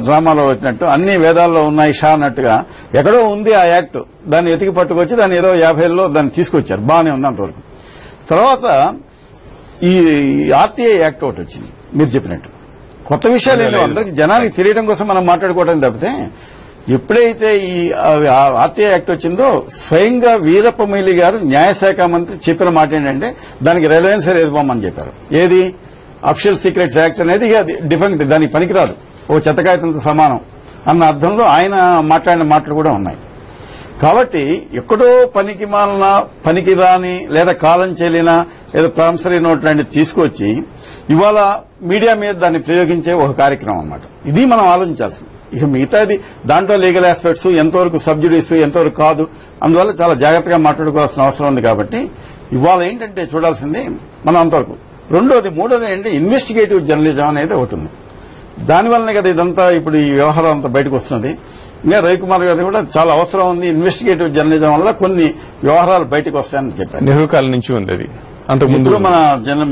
Speaker 5: డ్రామాలో వచ్చినట్టు అన్ని వేదాల్లో ఉన్నాయి షా అన్నట్టుగా ఎక్కడో ఉంది ఆ యాక్ట్, దాన్ని ఎతికి పట్టుకొచ్చి దాన్ని ఏదో 50లో దాన్ని తీసుకొచ్చారు, బాగానే ఉంది అంతవరకు. తర్వాత ఈ ఆర్టీఐ యాక్ట్ ఒకటి వచ్చింది, మీరు చెప్పినట్టు కొత్త విషయాలు ఏంటో అందరికి జనానికి తెలియడం కోసం మనం మాట్లాడుకోవడం తప్పితే, ఎప్పుడైతే ఈ ఆర్టీఐ యాక్ట్ వచ్చిందో స్వయంగా వీరప్ప మొయిలీ గారు న్యాయశాఖ మంత్రి చెప్పిన మాట ఏంటంటే దానికి రెలవెన్స్ లేదు పోమని చెప్పారు. ఏది అఫీషియల్ సీక్రెట్స్ యాక్ట్ అనేది అది డిఫెక్ట్, దానికి పనికిరాదు, ఓ చెత్తకాయతంతో సమానం అన్న అర్థంలో ఆయన మాట్లాడిన మాటలు కూడా ఉన్నాయి. కాబట్టి ఎక్కడో పనికి రాని లేదా కాలం చెల్లిన లేదా ప్రామిసరీ నోట్ లాంటివి తీసుకొచ్చి ఇవాళ మీడియా మీద దాన్ని ప్రయోగించే ఒక కార్యక్రమం అన్నమాట. ఇది మనం ఆలోచించాల్సింది. ఇక మిగతాది దాంట్లో లీగల్ ఆస్పెక్ట్స్ ఎంతవరకు సబ్సిడీస్ ఎంతవరకు కాదు, అందువల్ల చాలా జాగ్రత్తగా మాట్లాడుకోవాల్సిన అవసరం ఉంది. కాబట్టి ఇవాళ ఏంటంటే చూడాల్సింది మనం అంతవరకు మూడోది ఏంటి, ఇన్వెస్టిగేటివ్ జర్నలిజం అనేది ఒకటి ఉంది. దానివల్లనే కదా ఇదంతా ఇప్పుడు ఈ వ్యవహారం అంతా బయటకు వస్తున్నది. ఇంకా రవికుమార్ గారు కూడా చాలా అవసరం ఉంది. ఇన్వెస్టిగేటివ్ జర్నలిజం వల్ల కొన్ని వ్యవహారాలు బయటకు వస్తాయని చెప్పారు.
Speaker 1: నెహ్రూ కాలం నుంచి ఉంది అది. అంతకుముందు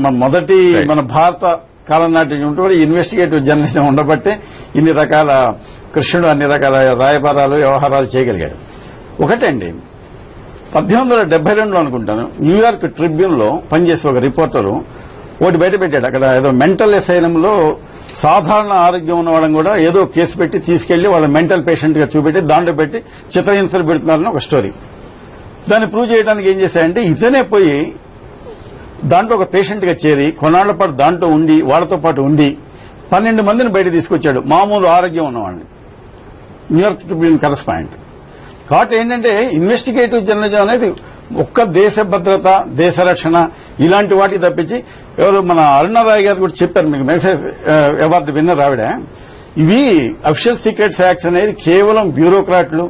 Speaker 5: మన మొదటి మన భారత కాలం నాటి కూడా ఇన్వెస్టిగేటివ్ జర్నలిజం ఉండబట్టే ఇన్ని రకాల కృష్ణుడు అన్ని రకాల రాయబారాలు వ్యవహారాలు చేయగలిగాడు. ఒకటండి, 1872లో అనుకుంటాను న్యూయార్క్ ట్రిబ్యూన్ లో పనిచేసే ఒక రిపోర్టరు ఒకటి బయట పెట్టాడు. అక్కడ ఏదో మెంటల్ అసైలంలో సాధారణ ఆరోగ్యం ఉన్న వాళ్ళని కూడా ఏదో కేసు పెట్టి తీసుకెళ్లి వాళ్ళ మెంటల్ పేషెంట్ గా చూపెట్టి దాంట్లో పెట్టి చిత్రహింసలు పెడుతున్నారని ఒక స్టోరీ. దాన్ని ప్రూవ్ చేయడానికి ఏం చేశాయంటే ఇతనే పోయి దాంట్లో ఒక పేషెంట్ గా చేరి కొన్నాళ్ల పాటు దాంట్లో ఉండి వాళ్ళతో పాటు ఉండి 12 మందిని బయట తీసుకొచ్చాడు, మామూలు ఆరోగ్యం ఉన్నవాడిని. New York Tribune correspondent. కాబట్టి ఏంటంటే ఇన్వెస్టిగేటివ్ జర్నలిజం అనేది ఒక్క దేశ భద్రత, దేశ రక్షణ ఇలాంటి వాటికి తప్పించి ఎవరు మన అరుణారాయ్ గారు కూడా చెప్పారు, మీకు మెసేజ్ అవార్డు విన్నర్ ఆవిడ, ఇవి అఫీషియల్ సీక్రెట్స్ యాక్ట్స్ అనేది కేవలం బ్యూరోక్రాట్లు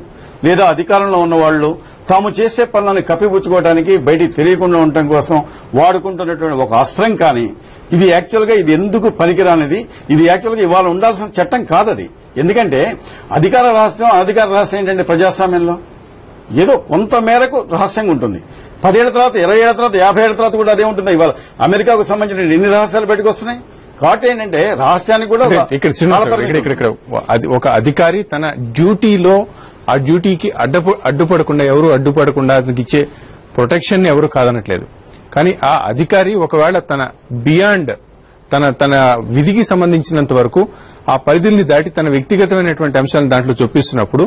Speaker 5: లేదా అధికారంలో ఉన్న వాళ్ళు తాము చేసే పనులను కప్పిపుచ్చుకోవడానికి బయటికి తెలియకుండా ఉండటం కోసం వాడుకుంటున్నటువంటి ఒక అస్త్రం. కానీ ఇది యాక్చువల్ గా ఇది ఎందుకు పనికిరానిది, ఇది యాక్చువల్ గా ఇవాళ ఉండాల్సిన చట్టం కాదది. ఎందుకంటే అధికార రహస్యం, అనధికార రహస్యం ఏంటంటే ప్రజాస్వామ్యంలో ఏదో కొంత మేరకు రహస్యంగా ఉంటుంది. 10 ఏళ్ల తర్వాత, 20 ఏళ్ల తర్వాత, 50 ఏళ్ల తర్వాత కూడా అదే ఉంటుంది. ఇవాళ అమెరికాకు సంబంధించిన ఎన్ని రహస్యాలు బయటకు వస్తున్నాయి. కాబట్టి ఏంటంటే రహస్యానికి కూడా
Speaker 1: ఇక్కడ ఒక అధికారి తన డ్యూటీలో ఆ డ్యూటీకి అడ్డుపడకుండా ఎవరు అడ్డుపడకుండా అతనికి ఇచ్చే ప్రొటెక్షన్ ఎవరు కాదనట్లేదు. కానీ ఆ అధికారి ఒకవేళ తన బియాండ్ తన విధికి సంబంధించినంత వరకు ఆ పరిధిని దాటి తన వ్యక్తిగతమైనటువంటి అంశాలను దాంట్లో చొప్పిస్తున్నప్పుడు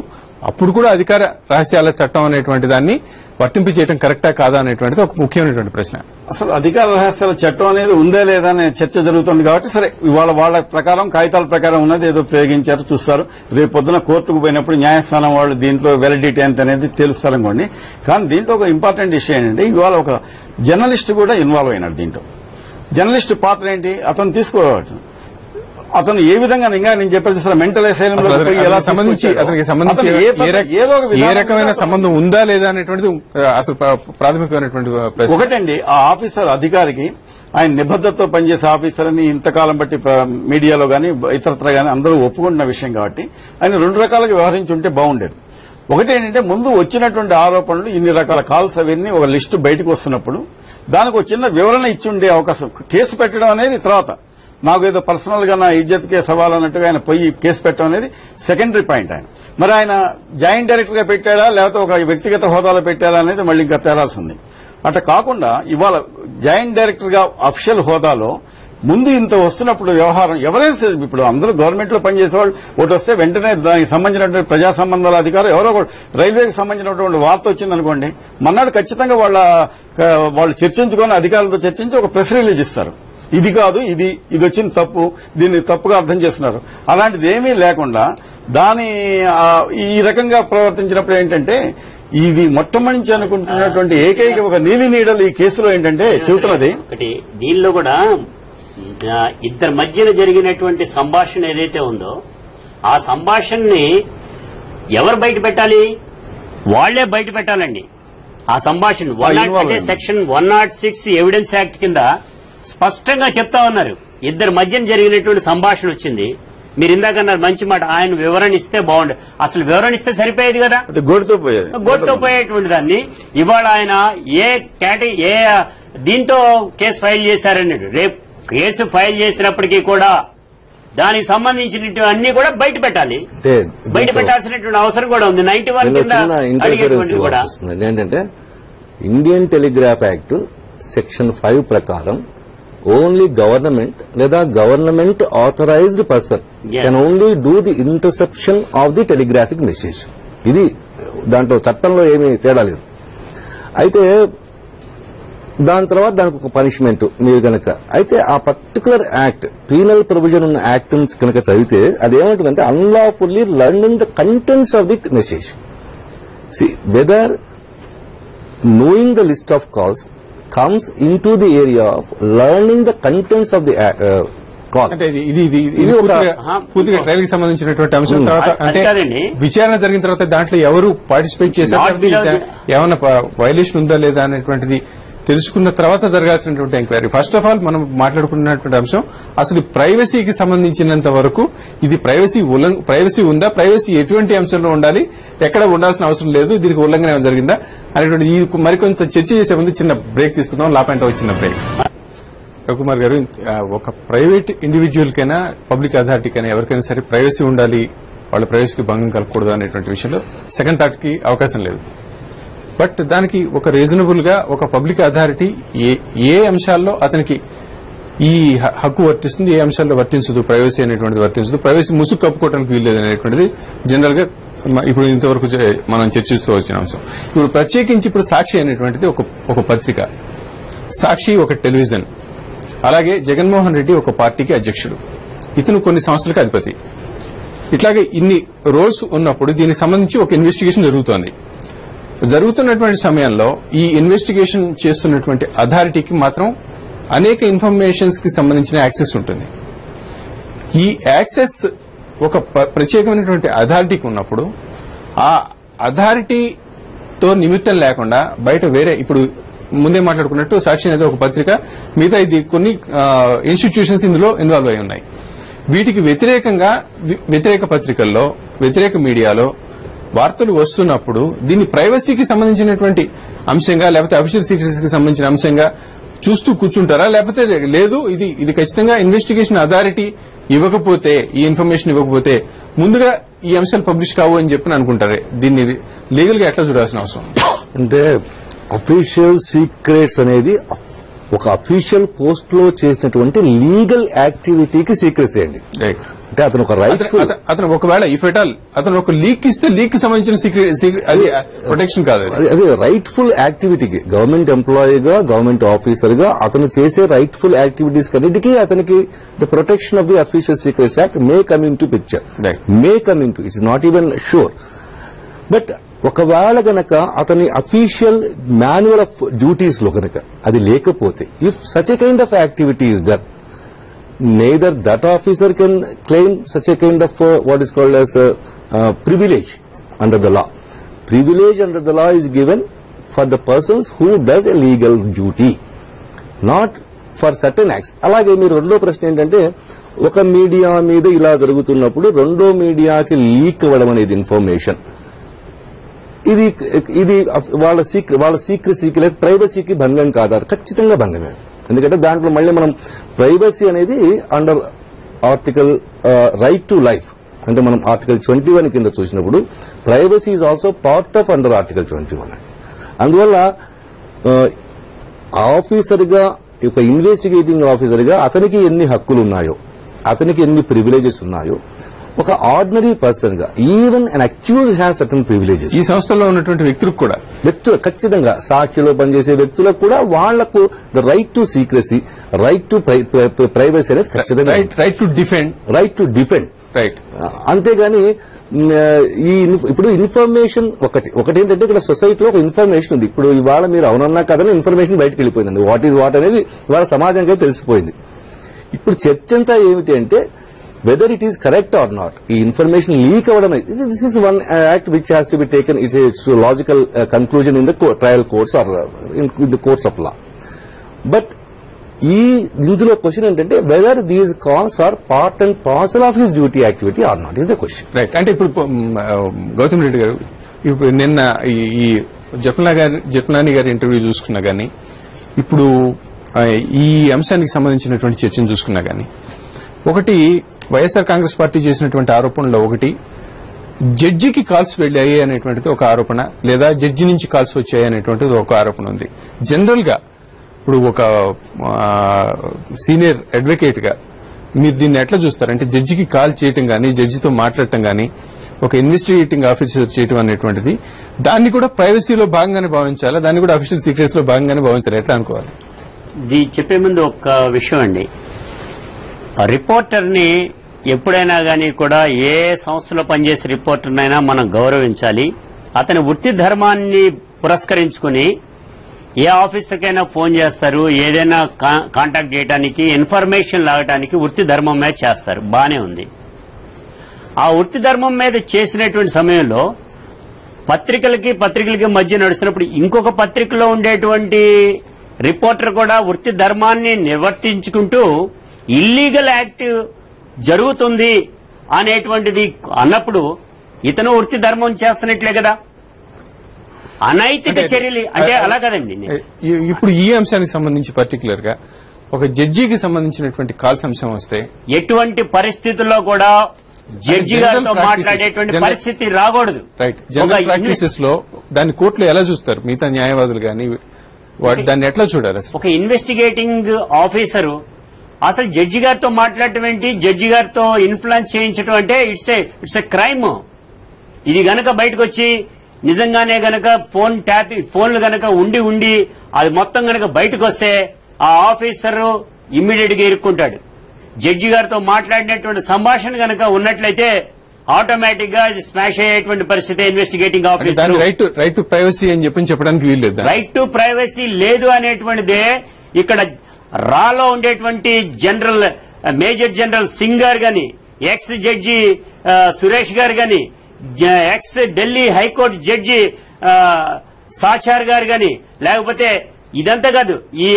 Speaker 1: అప్పుడు కూడా అధికార రహస్యాల చట్టం అనేటువంటి దాన్ని వర్తింపు చేయడం కరెక్టా కాదా అనేటువంటిది ఒక ముఖ్యమైనటువంటి ప్రశ్న.
Speaker 5: అసలు అధికార రహస్యాల చట్టం అనేది ఉందా లేదా అనే చర్చ జరుగుతుంది. కాబట్టి సరే ఇవాళ వాళ్ళ ప్రకారం కాగితాల ప్రకారం ఉన్నది ఏదో ప్రయోగించారు, చూస్తారు. రేపు పొద్దున కోర్టుకు పోయినప్పుడు న్యాయస్థానం వాళ్ళు దీంట్లో వెలిడిటీ ఎంత అనేది తెలుస్తారనుకోండి. కానీ దీంట్లో ఒక ఇంపార్టెంట్ విషయం ఏంటంటే ఇవాళ ఒక జర్నలిస్ట్ కూడా ఇన్వాల్వ్ అయినాడు దీంట్లో. జర్నలిస్ట్ పాత్ర ఏంటి, అతను తీసుకోవాలి. అతను ఏ విధంగా ఇంకా నేను చెప్పాల్సి మెంటల్ అసైలంలో
Speaker 1: అతనికి సంబంధించి ఏ రకమైన సంబంధం ఉందా లేదా అనేటువంటిది అసలు ప్రాథమికమైనటువంటి ప్రశ్న.
Speaker 5: ఒకటండి, ఆ ఆఫీసర్ అధికారికి ఆయన నిబద్ధతతో పనిచేసే ఆఫీసర్ అని ఇంతకాలం బట్టి మీడియాలో గానీ ఇతరత్ర గానీ అందరూ ఒప్పుకుంటున్న విషయం. కాబట్టి ఆయన 2 రకాలుగా వ్యవహరించి ఉంటే బాగుండేది. ఒకటేంటంటే ముందు వచ్చినటువంటి ఆరోపణలు ఇన్ని రకాల కాల్స్ అవన్నీ ఒక లిస్టు బయటకు వస్తున్నప్పుడు దానికి ఒక చిన్న వివరణ ఇచ్చి ఉండే అవకాశం. కేసు పెట్టడం అనేది తర్వాత నాకు ఏదో పర్సనల్ గా నా ఇజ్జత్కే సవాల్ అన్నట్టుగా ఆయన పోయి కేసు పెట్టడం అనేది సెకండరీ పాయింట్. ఆయన మరి ఆయన జాయింట్ డైరెక్టర్ గా పెట్టాడా లేకపోతే ఒక వ్యక్తిగత హోదాలో పెట్టారా అనేది మళ్ళీ ఇంకా తేలాల్సింది. అట్లా కాకుండా ఇవాళ జాయింట్ డైరెక్టర్ గా అఫీషియల్ హోదాలో ముందు ఇంత వస్తున్నప్పుడు వ్యవహారం ఎవరైనా ఇప్పుడు అందరూ గవర్నమెంట్ లో పనిచేసేవాళ్ళు ఒకటి వస్తే వెంటనే దానికి సంబంధించినటువంటి ప్రజా సంబంధాల అధికారులు ఎవరో ఒకటి రైల్వేకి సంబంధించినటువంటి వార్త వచ్చిందనుకోండి, మన్నాడు ఖచ్చితంగా వాళ్ళు చర్చించుకొని అధికారులతో చర్చించి ఒక ప్రెస్ రిలీజ్ ఇస్తారు. ఇది కాదు, ఇది వచ్చిన తప్పు, దీన్ని తప్పుగా అర్థం చేస్తున్నారు. అలాంటిది ఏమీ లేకుండా ఈ రకంగా ప్రవర్తించినప్పుడు ఏంటంటే ఇది మొట్టమొదటి అనుకుంటున్నటువంటి ఏకైక ఒక నీలి నీడలు ఈ కేసులో ఏంటంటే చెబుతున్నది.
Speaker 3: దీనిలో కూడా ఇద్దరి మధ్యన జరిగినటువంటి సంభాషణ ఏదైతే ఉందో ఆ సంభాషణని ఎవరు బయట పెట్టాలి? వాళ్లే బయట పెట్టాలండి. ఆ సంభాషణ సెక్షన్ 106 ఎవిడెన్స్ యాక్ట్ కింద స్పష్టంగా చెప్తా ఉన్నారు. ఇద్దరి మధ్యన జరిగినటువంటి సంభాషణ వచ్చింది. మీరు ఇందాకన్నారు మంచి మాట, ఆయన వివరణ ఇస్తే బాగుండు. అసలు వివరణ ఇస్తే సరిపోయేది కదా, గోటుతో పోయేటువంటి దాన్ని ఇవాళ ఆయన ఏ దీంతో కేసు ఫైల్ చేశారన్నాడు. రేపు కేసు ఫైల్ చేసినప్పటికీ కూడా దానికి సంబంధించినటువంటి అన్ని కూడా బయట పెట్టాలి. బయట పెట్టాల్సినటువంటి అవసరం కూడా ఉంది. 91 కింద అడిగేటువంటి కూడా
Speaker 4: ఏంటంటే ఇండియన్ టెలిగ్రాఫ్ యాక్ట్ సెక్షన్ 5 ప్రకారం ఓన్లీ గవర్నమెంట్ లేదా government authorised person can only do the interception of the telegraphic message. ఇది దాంట్లో చట్టంలో ఏమీ తేడా లేదు. అయితే దాని తర్వాత దానికి ఒక పనిష్మెంట్ మీరు కనుక అయితే ఆ పర్టికులర్ యాక్ట్ పీనల్ ప్రొవిజన్ ఉన్న యాక్ట్ కనుక చదివితే అదేమంటుందంటే unlawfully learning the contents of the message. Whether knowing the list of calls comes into the area of learning the contents of the call.
Speaker 1: అంటే ఇది పూర్తిగా ట్రయల్ కి సంబంధించినటువంటి అంశం. తర్వాత అంటే విచారణ జరిగిన తర్వాత దాంట్లో ఎవరు పార్టిసిపేట్ చేశారు, ఏమైనా వైలేషన్ ఉందా లేదా అనేటువంటిది తెలుసుకున్న తర్వాత జరగాల్సినటువంటి ఎంక్వైరీ. ఫస్ట్ ఆఫ్ ఆల్ మనం మాట్లాడుకున్నటువంటి అంశం అసలు ప్రైవసీకి సంబంధించినంత వరకు ఇది ప్రైవసీ ఉందా, ప్రైవసీ ఎటువంటి అంశంలో ఉండాలి, ఎక్కడ ఉండాల్సిన అవసరం లేదు, దీనికి ఉల్లంఘన ఏమైనా జరిగిందా అనేటువంటి ఈ మరికొంత చర్చ చేసే ముందు చిన్న బ్రేక్ తీసుకుందాం. లాపంట చిన్న బ్రేక్. రవికుమార్ గారు, ఒక ప్రైవేట్ ఇండివిజువల్ కైనా పబ్లిక్ అథారిటీకైనా ఎవరికైనా సరే ప్రైవసీ ఉండాలి, వాళ్ళ ప్రైవసీకి భంగం కలగకూడదు అనేటువంటి విషయంలో సెకండ్ థాట్ కి అవకాశం లేదు. బట్ దానికి ఒక రీజనబుల్ గా ఒక పబ్లిక్ అథారిటీ ఏ అంశాల్లో అతనికి ఈ హక్కు వర్తిస్తుంది, ఏ అంశాల్లో వర్తించదు, ప్రైవసీ అనేటువంటిది వర్తించదు, ప్రైవసీ ముసుగు కప్పుకోవడానికి వీల్లేదు అనేటువంటిది జనరల్ గా ఇప్పుడు ఇంతవరకు మనం చర్చిస్తూ వచ్చిన అంశం. ఇప్పుడు ప్రత్యేకించి ఇప్పుడు సాక్షి అనేటువంటిది ఒక పత్రిక, సాక్షి ఒక టెలివిజన్, అలాగే జగన్మోహన్ రెడ్డి ఒక పార్టీకి అధ్యక్షుడు, ఇతను కొన్ని సంస్థలకు అధిపతి. ఇట్లాగే ఇన్ని రోల్స్ ఉన్నప్పుడు దీనికి సంబంధించి ఒక ఇన్వెస్టిగేషన్ జరుగుతోంది. జరుగుతున్నటువంటి సమయంలో ఈ ఇన్వెస్టిగేషన్ చేస్తున్నటువంటి అథారిటీకి మాత్రం అనేక ఇన్ఫర్మేషన్స్ కి సంబంధించిన యాక్సెస్ ఉంటుంది. ఈ యాక్సెస్ ఒక ప్రత్యేకమైనటువంటి అథారిటీకి ఉన్నప్పుడు ఆ అథారిటీతో నిమిత్తం లేకుండా బయట వేరే, ఇప్పుడు ముందే మాట్లాడుకున్నట్టు సాక్షి అనేది ఒక పత్రిక, మిగతా ఇది కొన్ని ఇన్స్టిట్యూషన్స్ ఇందులో ఇన్వాల్వ్ అయి ఉన్నాయి. వీటికి వ్యతిరేకంగా వ్యతిరేక పత్రికల్లో, వ్యతిరేక మీడియాలో వార్తలు వస్తున్నప్పుడు దీన్ని ప్రైవసీకి సంబంధించినటువంటి అంశంగా లేకపోతే అఫీషియల్ సీక్రెట్స్ కి సంబంధించిన అంశంగా చూస్తూ కూర్చుంటారా, లేకపోతే లేదు ఇది ఖచ్చితంగా ఇన్వెస్టిగేషన్ అథారిటీ ఇవ్వకపోతే, ఈ ఇన్ఫర్మేషన్ ఇవ్వకపోతే ముందుగా ఈ అంశాలు పబ్లిష్ కావు అని చెప్పి అనుకుంటారే, దీన్ని లీగల్ గా ఎట్లా చూడాల్సిన అవసరం?
Speaker 4: అంటే అఫీషియల్ సీక్రెట్స్ అనేది ఒక అఫీషియల్ పోస్ట్ లో చేసినటువంటి లీగల్ యాక్టివిటీకి సీక్రెసీ అండి. అంటే అతను ఒక
Speaker 1: అతను ఒకవేళ ఇఫ్ ఎట్ ఆల్ అతను ఒక లీక్ ఇస్తే లీక్ కి సంబంధించిన అది ప్రొటెక్షన్ కాదు,
Speaker 4: అది రైట్ఫుల్ యాక్టివిటీకి గవర్నమెంట్ ఎంప్లాయీగా, గవర్నమెంట్ ఆఫీసర్ గా అతను చేసే రైట్ఫుల్ యాక్టివిటీస్ కన్నిటికీ అతనికి the protection of the official secrets act may come in to picture, may come in to, it's not even sure. But ఒకవేళ గనక అతని అఫీషియల్ మాన్యువల్ ఆఫ్ డ్యూటీస్ లో గనక అది లేకపోతే, if such a kind of activity is done, neither that officer can claim such a kind of what is called as privilege under the law. Privilege under the law is given for the persons who does a legal duty, not for certain acts. అలాగే మీరు రెండో ప్రశ్న ఏంటంటే, ఒక మీడియా మీద ఇలా జరుగుతున్నప్పుడు రెండో మీడియాకి లీక్ అవ్వడం అనేది ఇన్ఫర్మేషన్, ఇది వాళ్ళ సీక్రెసీకి లేదా ప్రైవసీకి భంగం కాదా? ఖచ్చితంగా భంగమే. ఎందుకంటే దాంట్లో మళ్ళీ మనం ప్రైవసీ అనేది under article right to life, అంటే మనం ఆర్టికల్ 21 కింద చూసినప్పుడు privacy is also part of under article 21. అందువల్ల ఆఫీసర్ గా, ఒక ఇన్వెస్టిగేటింగ్ ఆఫీసర్ గా అతనికి ఎన్ని హక్కులు ఉన్నాయో, అతనికి ఎన్ని ప్రివిలేజెస్ ఉన్నాయో, ఒక ఆర్డినరీ పర్సన్ గా even an accuse has certain privileges.
Speaker 1: ఈ సంస్థలో ఉన్నటువంటి వ్యక్తులు
Speaker 4: ఖచ్చితంగా సాక్షిలో పనిచేసే వ్యక్తులకు కూడా వాళ్లకు the right to secrecy, right to privacy అనేది ఖచ్చితంగా,
Speaker 1: రైట్ టు డిఫెండ్.
Speaker 4: అంతేగాని ఇప్పుడు ఇన్ఫర్మేషన్ ఒకటి ఏంటంటే, ఇక్కడ సొసైటీలో ఒక ఇన్ఫర్మేషన్ ఉంది. ఇప్పుడు ఇవాళ మీరు అవునన్నా కదని ఇన్ఫర్మేషన్ బయటకు వెళ్ళిపోయిందండి. వాట్ ఈజ్ వాట్ అనేది ఇవాళ సమాజంగా తెలిసిపోయింది. ఇప్పుడు చర్చ అంతా ఏమిటి అంటే, whether it is correct or not, ఈ ఇన్ఫర్మేషన్ లీక్ అవ్వడం, this is one act which has to be taken, it's a logical conclusion in the trial courts or in the courts of law. But ఇందులో క్వశ్చన్ ఏంటంటే, whether these calls are part and parcel of his duty activity or not is the question.
Speaker 1: Right. అంటే ఇప్పుడు గౌతమ్ రెడ్డి గారు, ఇప్పుడు నిన్న ఈ జపలాని గారి ఇంటర్వ్యూ చూసుకున్నా గానీ, ఇప్పుడు ఈ అంశానికి సంబంధించినటువంటి చర్చను చూసుకున్నా గానీ, ఒకటి వైఎస్ఆర్ కాంగ్రెస్ పార్టీ చేసినటువంటి ఆరోపణలో ఒకటి జడ్జికి కాల్స్ వెళ్ళాయి అనేటువంటిది ఒక ఆరోపణ, లేదా జడ్జి నుంచి కాల్స్ వచ్చాయి అనేటువంటిది ఒక ఆరోపణ ఉంది. జనరల్ గా ఇప్పుడు ఒక సీనియర్ అడ్వకేట్ గా మీరు దీన్ని ఎట్లా చూస్తారంటే, జడ్జికి కాల్ చేయటం గానీ, జడ్జితో మాట్లాడటం గానీ, ఒక ఇన్వెస్టిగేటింగ్ ఆఫీసర్ చేయటం అనేటువంటిది దాన్ని కూడా ప్రైవసీలో భాగంగానే భావించాలా, దాన్ని కూడా అఫీషియల్ సీక్రెట్స్ లో భాగంగానే భావించాలి, ఎట్లా అనుకోవాలి?
Speaker 3: ఇది చెప్పే ముందు ఒక విషయం అండి, రిపోర్టర్ ని ఎప్పుడైనా గానీ కూడా ఏ సంస్థలో పనిచేసే రిపోర్టర్నైనా మనం గౌరవించాలి. అతని వృత్తి ధర్మాన్ని పురస్కరించుకుని ఏ ఆఫీసర్కైనా ఫోన్ చేస్తారు, ఏదైనా కాంటాక్ట్ చేయడానికి, ఇన్ఫర్మేషన్ లాగడానికి వృత్తి ధర్మం మీద చేస్తారు, బానే ఉంది. ఆ వృత్తి ధర్మం మీద చేసినటువంటి సమయంలో పత్రికలకి మధ్య నడుస్తున్నప్పుడు ఇంకొక పత్రికలో ఉండేటువంటి రిపోర్టర్ కూడా వృత్తి ధర్మాన్ని నిర్వర్తించుకుంటూ ఇల్లీగల్ యాక్ట్ జరుగుతుంది అనేటువంటిది అన్నప్పుడు ఇతను వృత్తి ధర్మం చేస్తున్నట్లే కదా. అనైతిక చర్యలు అంటే అలా కదండి.
Speaker 1: ఇప్పుడు ఈ అంశానికి సంబంధించి పర్టికులర్ గా ఒక జడ్జికి సంబంధించినటువంటి కాల్స్ అంశం వస్తే
Speaker 3: ఎటువంటి పరిస్థితుల్లో కూడా జడ్జి గారితో మాట్లాడేటువంటి పరిస్థితి రాకూడదు.
Speaker 1: రైట్. జనరల్ ప్రాక్టీసెస్ లో దాన్ని కోర్టులో ఎలా చూస్తారు మిగతా న్యాయవాదులు గాని దాన్ని ఎట్లా చూడాలి?
Speaker 3: ఒక ఇన్వెస్టిగేటింగ్ ఆఫీసరు అసలు జడ్జి గారితో మాట్లాడటం ఏంటి, జడ్జి గారితో ఇన్ఫ్లుయెన్స్ చేయించడం అంటే ఇట్స్ ఎ క్రైమ్. ఇది గనక బయటకు వచ్చి నిజంగానే గనక ఫోన్లు గనక ఉండి అది మొత్తం గనక బయటకు వస్తే ఆ ఆఫీసర్ ఇమ్మీడియట్ గా ఇరుక్కుంటాడు. జడ్జి గారితో మాట్లాడినటువంటి సంభాషణ గనక ఉన్నట్లయితే ఆటోమేటిక్ గా ఇది స్మాష్ అయ్యేటువంటి పరిస్థితి. Investigating officer
Speaker 1: right to privacy అని చెప్పడానికి వీల్లేదు.
Speaker 3: రైట్ టు ప్రైవసీ లేదు అనేటువంటిదే ఇక్కడ రాలో ఉండేటువంటి మేజర్ జనరల్ సింగ్ గారు గాని, ఎక్స్ జడ్జి సురేష్ గారు గాని, X Delhi high court judge Sachar గారు గాని, లేకపోతే ఇదంతా కాదు ఈ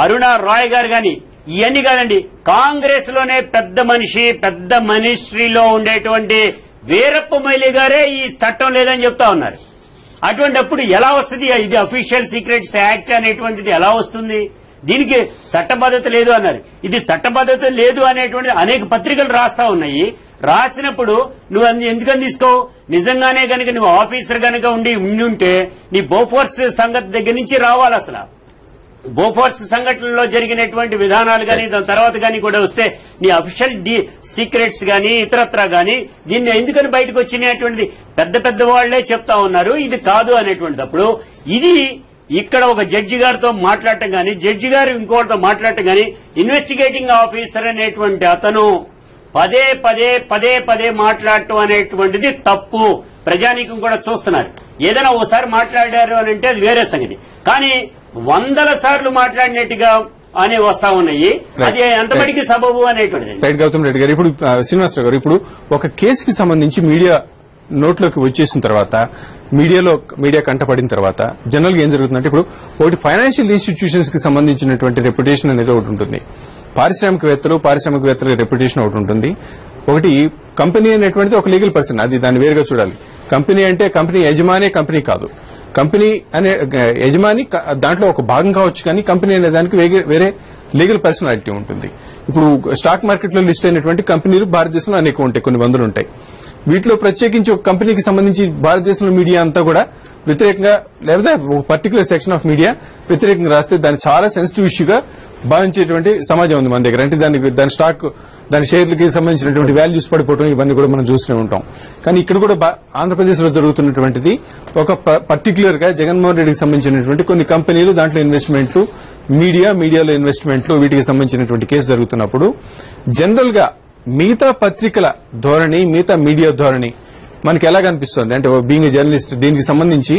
Speaker 3: అరుణ రాయ్ గారు గాని, ఇవన్నీ కాదండి కాంగ్రెస్ లోనే పెద్ద మినిస్ట్రీలో ఉండేటువంటి వీరప్ప మొయిలీ గారే ఈ చట్టం లేదని చెప్తా ఉన్నారు. అటువంటిప్పుడు ఎలా వస్తుంది ఇది అఫీషియల్ సీక్రెట్స్ యాక్ట్ అనేటువంటిది ఎలా వస్తుంది? దీనికి చట్టబద్ధత లేదు అన్నారు. ఇది చట్టబద్ధత లేదు అనేటువంటిది అనేక పత్రికలు రాస్తా ఉన్నాయి. రాసినప్పుడు నువ్వు ఎందుకని తీసుకోవు? నిజంగానే గనుక నువ్వు ఆఫీసర్ గనుక ఉంటే నీ బోఫోర్స్ సంగతి దగ్గర నుంచి రావాలి. అసలు బోఫోర్స్ సంఘటనలో జరిగినటువంటి విధానాలు గాని దాని తర్వాత గాని కూడా వస్తే నీ అఫీషియల్ సీక్రెట్స్ గాని ఇతరత్రా గాని దీన్ని ఎందుకని బయటకు వచ్చినటువంటిది పెద్ద వాళ్లే చెప్తా ఉన్నారు. ఇది కాదు అనేటువంటిదప్పుడు ఇది ఇక్కడ ఒక జడ్జి గారితో మాట్లాడటం గాని, జడ్జి గారు ఇంకోటితో మాట్లాడటం గాని, ఇన్వెస్టిగేటింగ్ ఆఫీసర్ అనేటువంటి అతను పదే మాట్లాడటం అనేటువంటిది తప్పు. ప్రజానీకం కూడా చూస్తున్నారు. ఏదైనా ఓసారి మాట్లాడారు అని అంటే అది వేరే సంగతి. కానీ 100 సార్లు మాట్లాడినట్టుగా అనే వస్తా ఉన్నాయి. అది ఎంతమటికి సబబు అనేటువంటిది.
Speaker 1: రైట్ గౌతమ్ రెడ్డి గారు, ఇప్పుడు శ్రీనివాసరావు గారు, ఇప్పుడు ఒక కేసుకి సంబంధించి మీడియా నోట్లోకి వచ్చేసిన తర్వాత మీడియా కంటపడిన తర్వాత జనరల్ గా ఏం జరుగుతుందంటే ఇప్పుడు ఒకటి ఫైనాన్షియల్ ఇన్స్టిట్యూషన్స్ కి సంబంధించినటువంటి రెప్యుటేషన్ అనేది ఒకటి ఉంటుంది. పారిశ్రామికవేత్తల రెప్యుటేషన్ ఒకటి ఉంటుంది. ఒకటి కంపెనీ అనేటువంటిది ఒక లీగల్ పర్సన్, అది దాన్ని వేరుగా చూడాలి. కంపెనీ అంటే కంపెనీ యజమాని కంపెనీ కాదు. కంపెనీ అనే యజమాని దాంట్లో ఒక భాగం కావచ్చు, కానీ కంపెనీ అనే దానికి వేరే లీగల్ పర్సనాలిటీ ఉంటుంది. ఇప్పుడు స్టాక్ మార్కెట్ లో లిస్ట్ అయినటువంటి కంపెనీలు భారతదేశంలో అనేక ఉంటాయి, కొన్ని వందలు ఉంటాయి. వీటిలో ప్రత్యేకించి ఒక కంపెనీకి సంబంధించి భారతదేశంలో మీడియా అంతా కూడా వ్యతిరేకంగా, లేకపోతే ఒక పర్టికులర్ సెక్షన్ ఆఫ్ మీడియా వ్యతిరేకంగా రాస్తే దాన్ని చాలా సెన్సిటివ్ ఇష్యూగా భావించేటువంటి సమాజం ఉంది మన దగ్గర. అంటే దాని స్టాక్, దాని షేర్లకి సంబంధించినటువంటి వాల్యూస్ పడిపోవడం ఇవన్నీ కూడా మనం చూస్తూనే ఉంటాం. కానీ ఇక్కడ కూడా ఆంధ్రప్రదేశ్ లో జరుగుతున్నటువంటిది ఒక పర్టికులర్ గా జగన్మోహన్ రెడ్డికి సంబంధించినటువంటి కొన్ని కంపెనీలు, దాంట్లో ఇన్వెస్ట్మెంట్లు, మీడియాలో ఇన్వెస్ట్మెంట్లు, వీటికి సంబంధించినటువంటి కేసు జరుగుతున్నప్పుడు జనరల్ గా మిగతా పత్రికల ధోరణి, మిగతా మీడియా ధోరణి మనకి ఎలా కనిపిస్తుంది? అంటే బీయింగ్ జర్నలిస్ట్ దీనికి సంబంధించి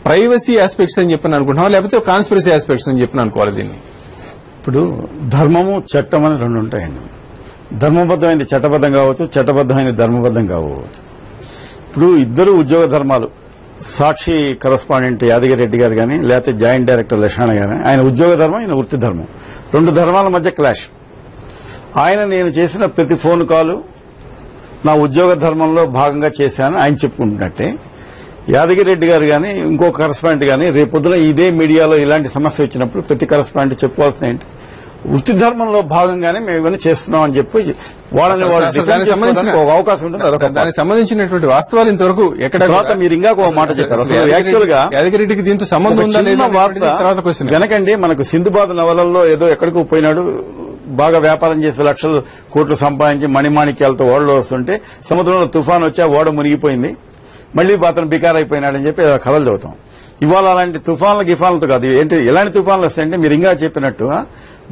Speaker 1: ప్రైవసీ ఆస్పెక్ట్స్ అని చెప్పని అనుకుంటున్నాం, లేకపోతే కాన్స్పిరసీ ఆస్పెక్ట్స్ అని చెప్పని అనుకోవాలి దీన్ని?
Speaker 5: ఇప్పుడు ధర్మము చట్టం అని రెండు ఉంటాయండి. ధర్మబద్దమైంది చట్టబద్దం కావచ్చు, చట్టబద్దమైంది ధర్మబద్దం కావచ్చు. ఇప్పుడు ఇద్దరు ఉద్యోగ ధర్మాలు, సాక్షి కరస్పాండెంట్ యాదగిరి రెడ్డి గారు కానీ, లేకపోతే జాయింట్ డైరెక్టర్ లక్ష్మణ గారు, ఆయన ఉద్యోగ ధర్మం, ఈయన వృత్తి ధర్మం, రెండు ధర్మాల మధ్య క్లాష్. ఆయన నేను చేసిన ప్రతి ఫోన్ కాలు నా ఉద్యోగ ధర్మంలో భాగంగా చేశాను ఆయన చెప్పుకుంటున్నట్టే, యాదగిరి రెడ్డి గారు కానీ ఇంకో కరస్పాండెంట్ కానీ రేపొద్దున ఇదే మీడియాలో ఇలాంటి సమస్య వచ్చినప్పుడు ప్రతి కరస్పాండెంట్ చెప్పుకోవాల్సిన ఏంటి, వృత్తి ధర్మంలో భాగంగానే మేము ఇవన్నీ చేస్తున్నాం అని చెప్పి వాళ్ళని ఒక అవకాశం ఉంటుంది.
Speaker 1: దానికి సంబంధించినటువంటి వాస్తవాలు ఇంతవరకు ఎక్కడ
Speaker 5: తర్వాత మీరు ఇంకా ఒక మాట చెప్పారు. యాక్చువల్ గా
Speaker 1: యాదగిరెడ్డికి దీంతో సంబంధం ఉందా?
Speaker 5: వెనకండి మనకు సింధుబాద్ నవలల్లో ఏదో ఎక్కడికో పోయినాడు, బాగా వ్యాపారం చేసి లక్షలు కోట్లు సంపాదించి మణిమాణిక్యాలతో ఓడలో వస్తుంటే సముద్రంలో తుఫాన్ వచ్చి ఆ ఓడ మునిగిపోయింది, మళ్లీ అతను బికారైపోయినాడని చెప్పి కథలు చదువుతాం. ఇవాళ అలాంటి తుఫాన్లు గిఫాన్లతో కాదు. ఏంటి ఎలాంటి తుఫాన్లు వస్తాయంటే మీరు ఇంకా చెప్పినట్టుగా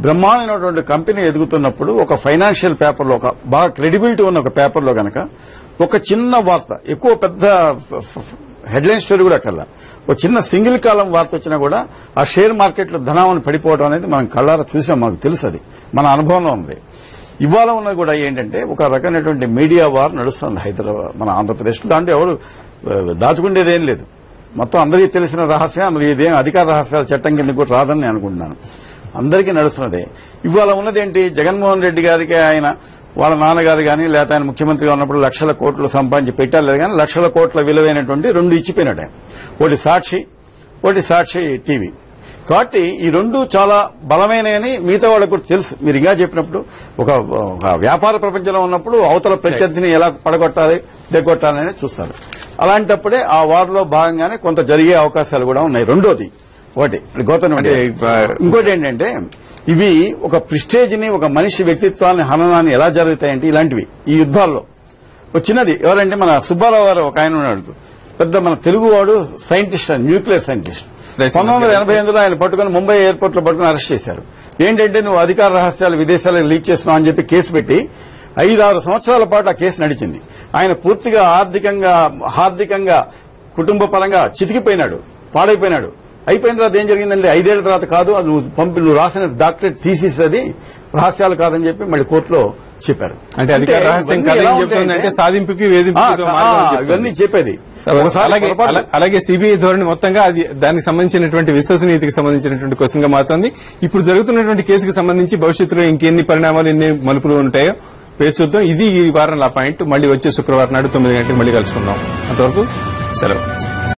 Speaker 5: బ్రహ్మాండమైనటువంటి కంపెనీ ఎదుగుతున్నప్పుడు ఒక ఫైనాన్షియల్ పేపర్లో, ఒక బాగా క్రెడిబిలిటీ ఉన్న ఒక పేపర్లో గనక ఒక చిన్న వార్త, ఎక్కువ పెద్ద హెడ్లైన్ స్టోరీ కూడా కల్లా ఒక చిన్న సింగిల్ కాలం వార్త వచ్చినా కూడా ఆ షేర్ మార్కెట్లో ధనామని పడిపోవడం అనేది మనం కళ్ళారా చూసాం, మనకు తెలుసు, అది మన అనుభవంలో ఉంది. ఇవాళ ఉన్నది కూడా ఏంటంటే ఒక రకమైనటువంటి మీడియా వార్ నడుస్తుంది హైదరాబాద్, మన ఆంధ్రప్రదేశ్లో. దాంట్లో ఎవరు దాచుకునేదేం లేదు. మొత్తం అందరికీ తెలిసిన రహస్యం, అందులో ఇదేం అధికార రహస్యాల చట్టం కింద కూడా రాదని నేను అనుకుంటున్నాను. అందరికీ నడుస్తున్నదే. ఇవాళ ఉన్నదేంటి, జగన్మోహన్ రెడ్డి గారికి ఆయన వాళ్ళ నాన్నగారు కానీ లేకపోతే ఆయన ముఖ్యమంత్రిగా ఉన్నప్పుడు లక్షల కోట్లు సంపాదించి పెట్టాలేదు కానీ లక్షల కోట్ల విలువైనటువంటి 2 ఇచ్చిపోయినాడు. ఒకటి సాక్షి టీవీ. కాబట్టి ఈ 2 చాలా బలమైనని మిగతా వాళ్ళకు కూడా తెలుసు. మీరు ఇంకా చెప్పినప్పుడు ఒక వ్యాపార ప్రపంచంలో ఉన్నప్పుడు అవతల ప్రత్యర్థిని ఎలా పడగొట్టాలి దిగొట్టాలని చూస్తారు. అలాంటప్పుడే ఆ వార్లో భాగంగానే కొంత జరిగే అవకాశాలు కూడా ఉన్నాయి. రెండోది గౌతమ్ ఇంకోటి ఏంటంటే ఇవి ఒక ప్రిస్టేజ్ ని, ఒక మనిషి వ్యక్తిత్వాన్ని హననాన్ని ఎలా జరుగుతాయంటే ఇలాంటివి ఈ యుద్ధాల్లో. ఒక చిన్నది ఎవరంటే మన సుబ్బారావు గారు ఒక ఆయన ఉన్నాడు, పెద్ద మన తెలుగువాడు సైంటిస్ట్, న్యూక్లియర్ సైంటిస్ట్. 1988లో ఆయన పట్టుకుని ముంబై ఎయిర్పోర్ట్ లో పట్టుకుని అరెస్ట్ చేశారు. ఏంటంటే నువ్వు అధికార రహస్యాలు విదేశాలకు లీక్ చేస్తున్నావు అని చెప్పి కేసు పెట్టి 5-6 సంవత్సరాల పాటు ఆ కేసు నడిచింది. ఆయన పూర్తిగా ఆర్థికంగా కుటుంబ పరంగా చితికిపోయినాడు, పాడైపోయినాడు. అయిపోయిన తర్వాత ఏం జరిగిందంటే 5 ఏళ్ల తర్వాత కాదు అది నువ్వు రాసిన డాక్టరేట్ థీసిస్ అది రహస్యాలు కాదని చెప్పి మళ్ళీ కోర్టులో చెప్పారు.
Speaker 1: అంటే అధికార రహస్యం కాదంటే సాధింపుకి
Speaker 5: ఇవన్నీ చెప్పేది.
Speaker 1: అలాగే సిబిఐ ధోరణి మొత్తంగా అది దానికి సంబంధించినటువంటి విశ్వసనీయతకి సంబంధించినటువంటి క్వశ్చన్ గా మారుతోంది. ఇప్పుడు జరుగుతున్నటువంటి కేసుకు సంబంధించి భవిష్యత్తులో ఇంకెన్ని పరిణామాలు, ఎన్ని మలుపులు ఉంటాయో వేచి చూద్దాం. ఇది ఈ వారం పాయింట్. మళ్ళీ వచ్చే శుక్రవారం నాడు 9 గంటలకు మళ్ళీ కలుసుకుందాం. అంతవరకు సెలవు.